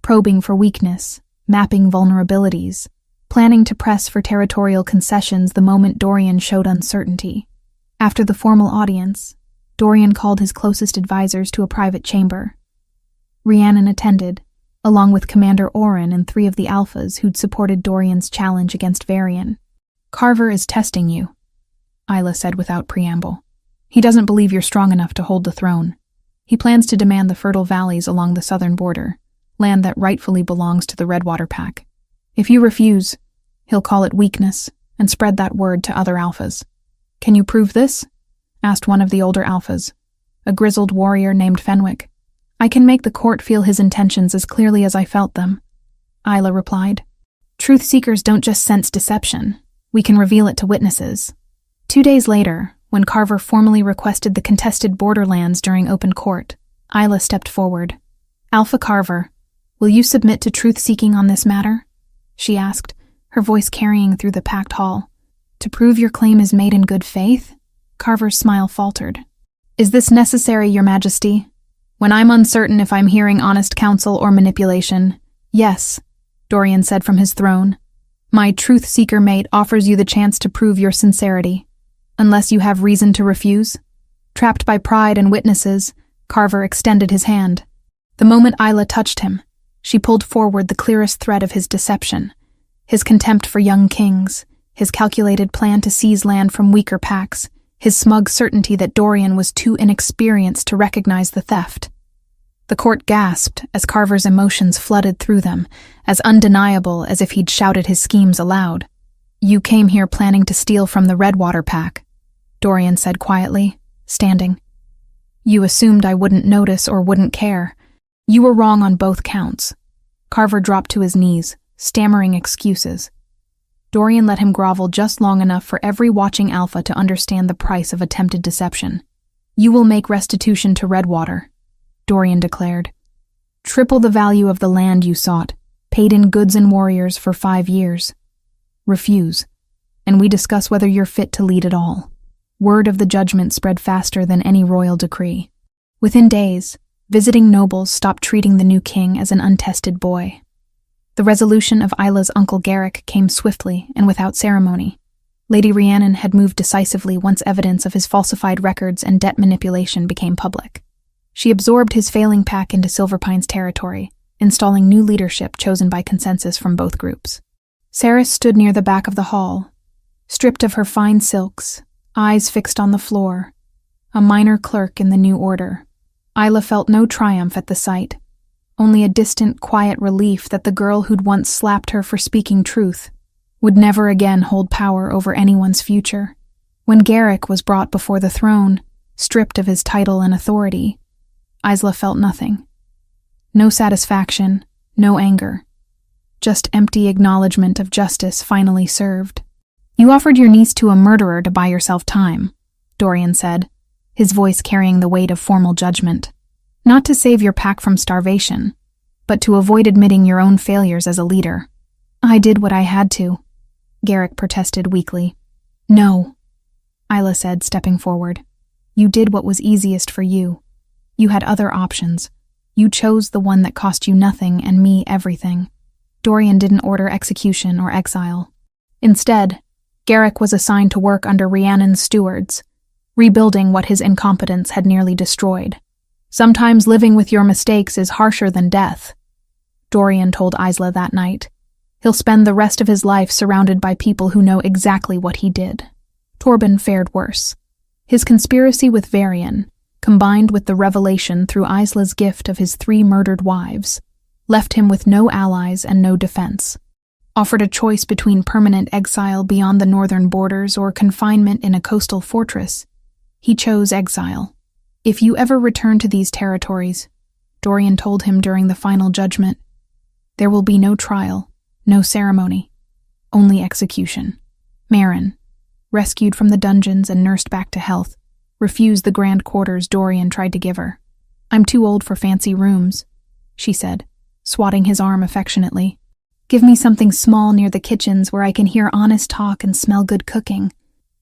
probing for weakness, mapping vulnerabilities, planning to press for territorial concessions the moment Dorian showed uncertainty. After the formal audience, Dorian called his closest advisors to a private chamber. Rhiannon attended, along with Commander Oren and 3 of the alphas who'd supported Dorian's challenge against Varian. Carver is testing you, Isla said without preamble. He doesn't believe you're strong enough to hold the throne. He plans to demand the fertile valleys along the southern border, land that rightfully belongs to the Redwater Pack. If you refuse, he'll call it weakness and spread that word to other alphas. Can you prove this? Asked one of the older alphas, a grizzled warrior named Fenwick. I can make the court feel his intentions as clearly as I felt them, Isla replied. Truth seekers don't just sense deception. We can reveal it to witnesses. 2 days later, when Carver formally requested the contested borderlands during open court, Isla stepped forward. Alpha Carver, will you submit to truth-seeking on this matter? She asked, her voice carrying through the packed hall. To prove your claim is made in good faith? Carver's smile faltered. Is this necessary, Your Majesty? When I'm uncertain if I'm hearing honest counsel or manipulation, yes, Dorian said from his throne. My truth-seeker mate offers you the chance to prove your sincerity. Unless you have reason to refuse. Trapped by pride and witnesses, Carver extended his hand. The moment Isla touched him, she pulled forward the clearest thread of his deception. His contempt for young kings, his calculated plan to seize land from weaker packs, his smug certainty that Dorian was too inexperienced to recognize the theft. The court gasped as Carver's emotions flooded through them, as undeniable as if he'd shouted his schemes aloud. You came here planning to steal from the Redwater Pack, Dorian said quietly, standing. You assumed I wouldn't notice or wouldn't care. You were wrong on both counts. Carver dropped to his knees, stammering excuses. Dorian let him grovel just long enough for every watching alpha to understand the price of attempted deception. You will make restitution to Redwater, Dorian declared. Triple the value of the land you sought, paid in goods and warriors for 5 years. Refuse, and we discuss whether you're fit to lead at all. Word of the judgment spread faster than any royal decree. Within days, visiting nobles stopped treating the new king as an untested boy. The resolution of Isla's uncle Garrick came swiftly and without ceremony. Lady Rhiannon had moved decisively once evidence of his falsified records and debt manipulation became public. She absorbed his failing pack into Silverpine's territory, installing new leadership chosen by consensus from both groups. Saris stood near the back of the hall, stripped of her fine silks, eyes fixed on the floor, a minor clerk in the new order. Isla felt no triumph at the sight, only a distant, quiet relief that the girl who'd once slapped her for speaking truth would never again hold power over anyone's future. When Garrick was brought before the throne, stripped of his title and authority, Isla felt nothing. No satisfaction, no anger. Just empty acknowledgement of justice finally served. You offered your niece to a murderer to buy yourself time, Dorian said, his voice carrying the weight of formal judgment. Not to save your pack from starvation, but to avoid admitting your own failures as a leader. I did what I had to, Garrick protested weakly. No, Isla said, stepping forward. You did what was easiest for you. You had other options. You chose the one that cost you nothing and me everything. Dorian didn't order execution or exile. Instead, Garrick was assigned to work under Rhiannon's stewards, rebuilding what his incompetence had nearly destroyed. Sometimes living with your mistakes is harsher than death, Dorian told Isla that night. He'll spend the rest of his life surrounded by people who know exactly what he did. Torben fared worse. His conspiracy with Varian, combined with the revelation through Isla's gift of his 3 murdered wives, left him with no allies and no defense. Offered a choice between permanent exile beyond the northern borders or confinement in a coastal fortress, he chose exile. If you ever return to these territories, Dorian told him during the final judgment, there will be no trial, no ceremony, only execution. Marin, rescued from the dungeons and nursed back to health, refused the grand quarters Dorian tried to give her. I'm too old for fancy rooms, she said, swatting his arm affectionately. Give me something small near the kitchens where I can hear honest talk and smell good cooking.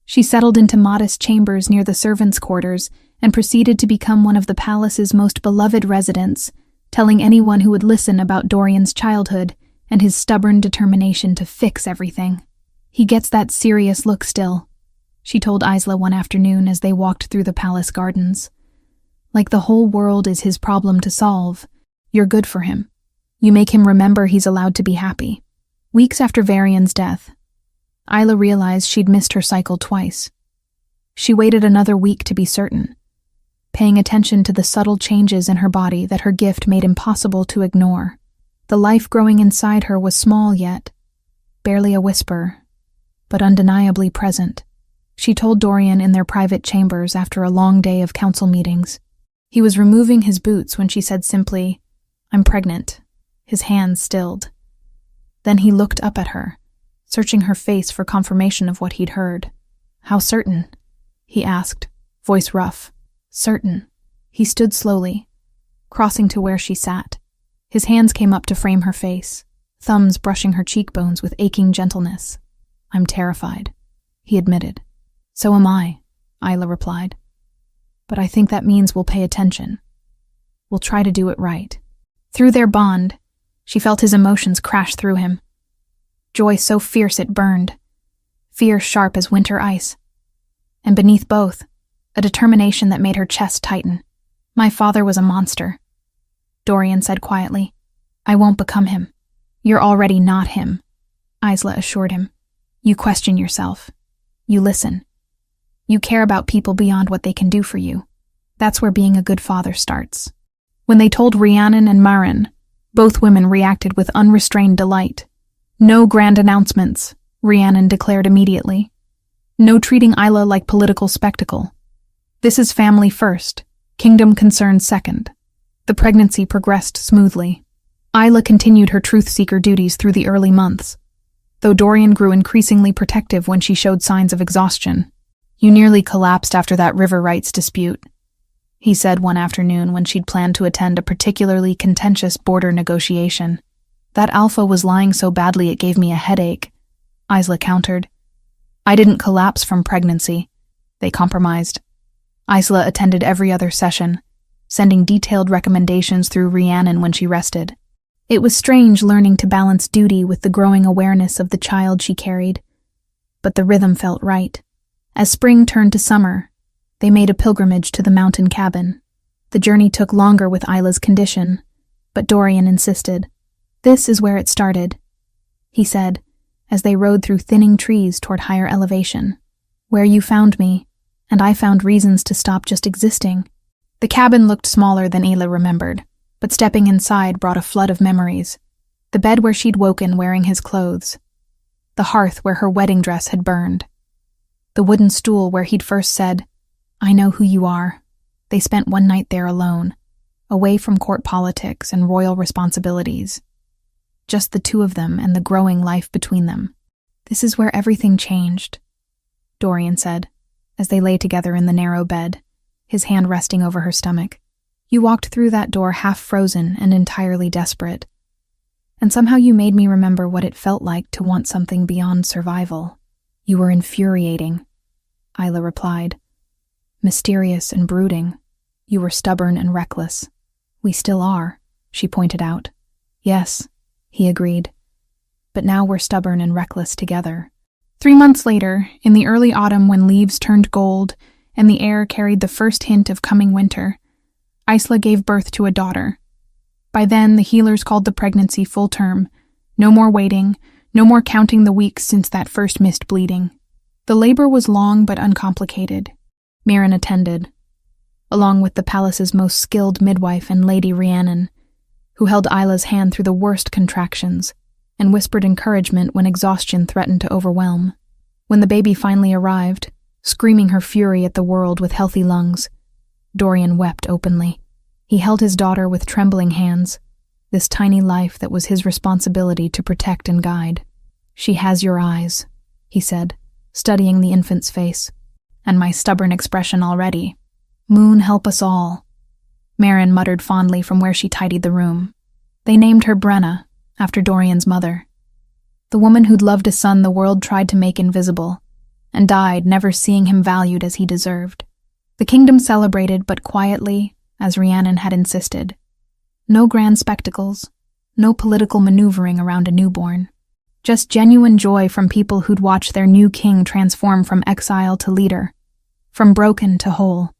She settled into modest chambers near the servants' quarters and proceeded to become one of the palace's most beloved residents, telling anyone who would listen about Dorian's childhood and his stubborn determination to fix everything. He gets that serious look still, she told Isla one afternoon as they walked through the palace gardens. Like the whole world is his problem to solve. You're good for him. You make him remember he's allowed to be happy. Weeks after Varian's death, Isla realized she'd missed her cycle twice. She waited another week to be certain, paying attention to the subtle changes in her body that her gift made impossible to ignore. The life growing inside her was small yet, barely a whisper, but undeniably present. She told Dorian in their private chambers after a long day of council meetings. He was removing his boots when she said simply, I'm pregnant. His hands stilled. Then he looked up at her, searching her face for confirmation of what he'd heard. How certain? He asked, voice rough. Certain. He stood slowly, crossing to where she sat. His hands came up to frame her face, thumbs brushing her cheekbones with aching gentleness. I'm terrified, he admitted. So am I, Isla replied. But I think that means we'll pay attention. We'll try to do it right. Through their bond, she felt his emotions crash through him. Joy so fierce it burned, fear sharp as winter ice. And beneath both, a determination that made her chest tighten. My father was a monster, Dorian said quietly. I won't become him. You're already not him, Isla assured him. You question yourself. You listen. You care about people beyond what they can do for you. That's where being a good father starts. When they told Rhiannon and Marin, both women reacted with unrestrained delight. No grand announcements, Rhiannon declared immediately. No treating Isla like political spectacle. This is family first, kingdom concerns second. The pregnancy progressed smoothly. Isla continued her truth-seeker duties through the early months, though Dorian grew increasingly protective when she showed signs of exhaustion. You nearly collapsed after that river rights dispute, he said one afternoon when she'd planned to attend a particularly contentious border negotiation. That alpha was lying so badly it gave me a headache, Isla countered. I didn't collapse from pregnancy. They compromised. Isla attended every other session, sending detailed recommendations through Rhiannon when she rested. It was strange learning to balance duty with the growing awareness of the child she carried, but the rhythm felt right. As spring turned to summer, they made a pilgrimage to the mountain cabin. The journey took longer with Isla's condition, but Dorian insisted. This is where it started, he said, as they rode through thinning trees toward higher elevation. Where you found me, and I found reasons to stop just existing. The cabin looked smaller than Isla remembered, but stepping inside brought a flood of memories. The bed where she'd woken wearing his clothes. The hearth where her wedding dress had burned. The wooden stool where he'd first said, I know who you are. They spent one night there alone, away from court politics and royal responsibilities. Just the two of them and the growing life between them. This is where everything changed, Dorian said, as they lay together in the narrow bed, his hand resting over her stomach. You walked through that door half frozen and entirely desperate. And somehow you made me remember what it felt like to want something beyond survival. You were infuriating, Isla replied. Mysterious and brooding. You were stubborn and reckless. We still are, she pointed out. Yes, he agreed. But now we're stubborn and reckless together. 3 months later, in the early autumn when leaves turned gold and the air carried the first hint of coming winter, Isla gave birth to a daughter. By then, the healers called the pregnancy full term. No more waiting, no more counting the weeks since that first missed bleeding. The labor was long but uncomplicated. Mirren attended, along with the palace's most skilled midwife and Lady Rhiannon, who held Isla's hand through the worst contractions and whispered encouragement when exhaustion threatened to overwhelm. When the baby finally arrived, screaming her fury at the world with healthy lungs, Dorian wept openly. He held his daughter with trembling hands, this tiny life that was his responsibility to protect and guide. She has your eyes, he said, studying the infant's face, and my stubborn expression already. Moon help us all, Mirren muttered fondly from where she tidied the room. They named her Brenna, after Dorian's mother. The woman who'd loved a son the world tried to make invisible, and died never seeing him valued as he deserved. The kingdom celebrated, but quietly, as Rhiannon had insisted. No grand spectacles, no political maneuvering around a newborn. Just genuine joy from people who'd watched their new king transform from exile to leader, from broken to whole.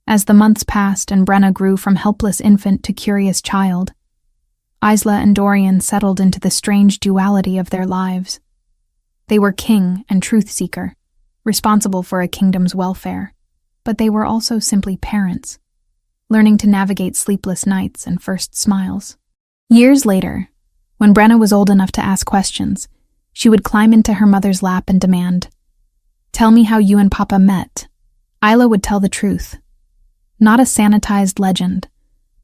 As the months passed and Brenna grew from helpless infant to curious child, Isla and Dorian settled into the strange duality of their lives. They were king and truth seeker, responsible for a kingdom's welfare, but they were also simply parents, learning to navigate sleepless nights and first smiles. Years later, when Brenna was old enough to ask questions, she would climb into her mother's lap and demand, "Tell me how you and Papa met." Isla would tell the truth. Not a sanitized legend,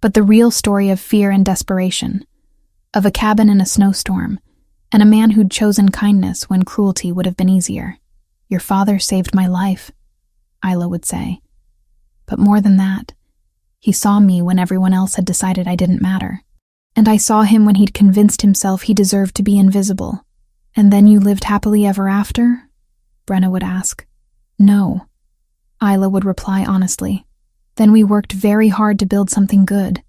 but the real story of fear and desperation, of a cabin in a snowstorm, and a man who'd chosen kindness when cruelty would have been easier. "Your father saved my life," Isla would say. "But more than that, he saw me when everyone else had decided I didn't matter. And I saw him when he'd convinced himself he deserved to be invisible." "And then you lived happily ever after?" Brenna would ask. "No," Isla would reply honestly. "Then we worked very hard to build something good.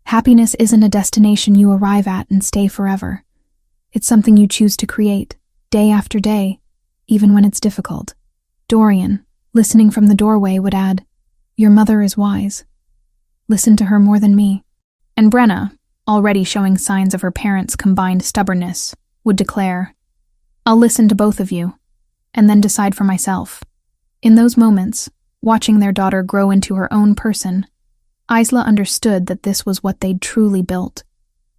Happiness isn't a destination you arrive at and stay forever. It's something you choose to create, day after day, even when it's difficult." Dorian, listening from the doorway, would add, "Your mother is wise. Listen to her more than me." And Brenna, already showing signs of her parents' combined stubbornness, would declare, "I'll listen to both of you, and then decide for myself." In those moments, watching their daughter grow into her own person, Isla understood that this was what they'd truly built.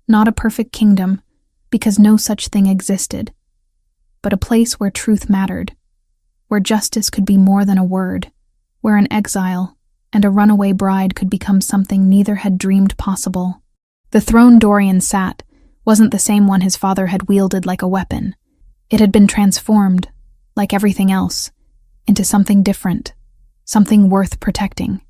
Not a perfect kingdom, because no such thing existed, but a place where truth mattered, where justice could be more than a word, where an exile and a runaway bride could become something neither had dreamed possible. The throne Dorian sat wasn't the same one his father had wielded like a weapon. It had been transformed, like everything else, into something different, something worth protecting.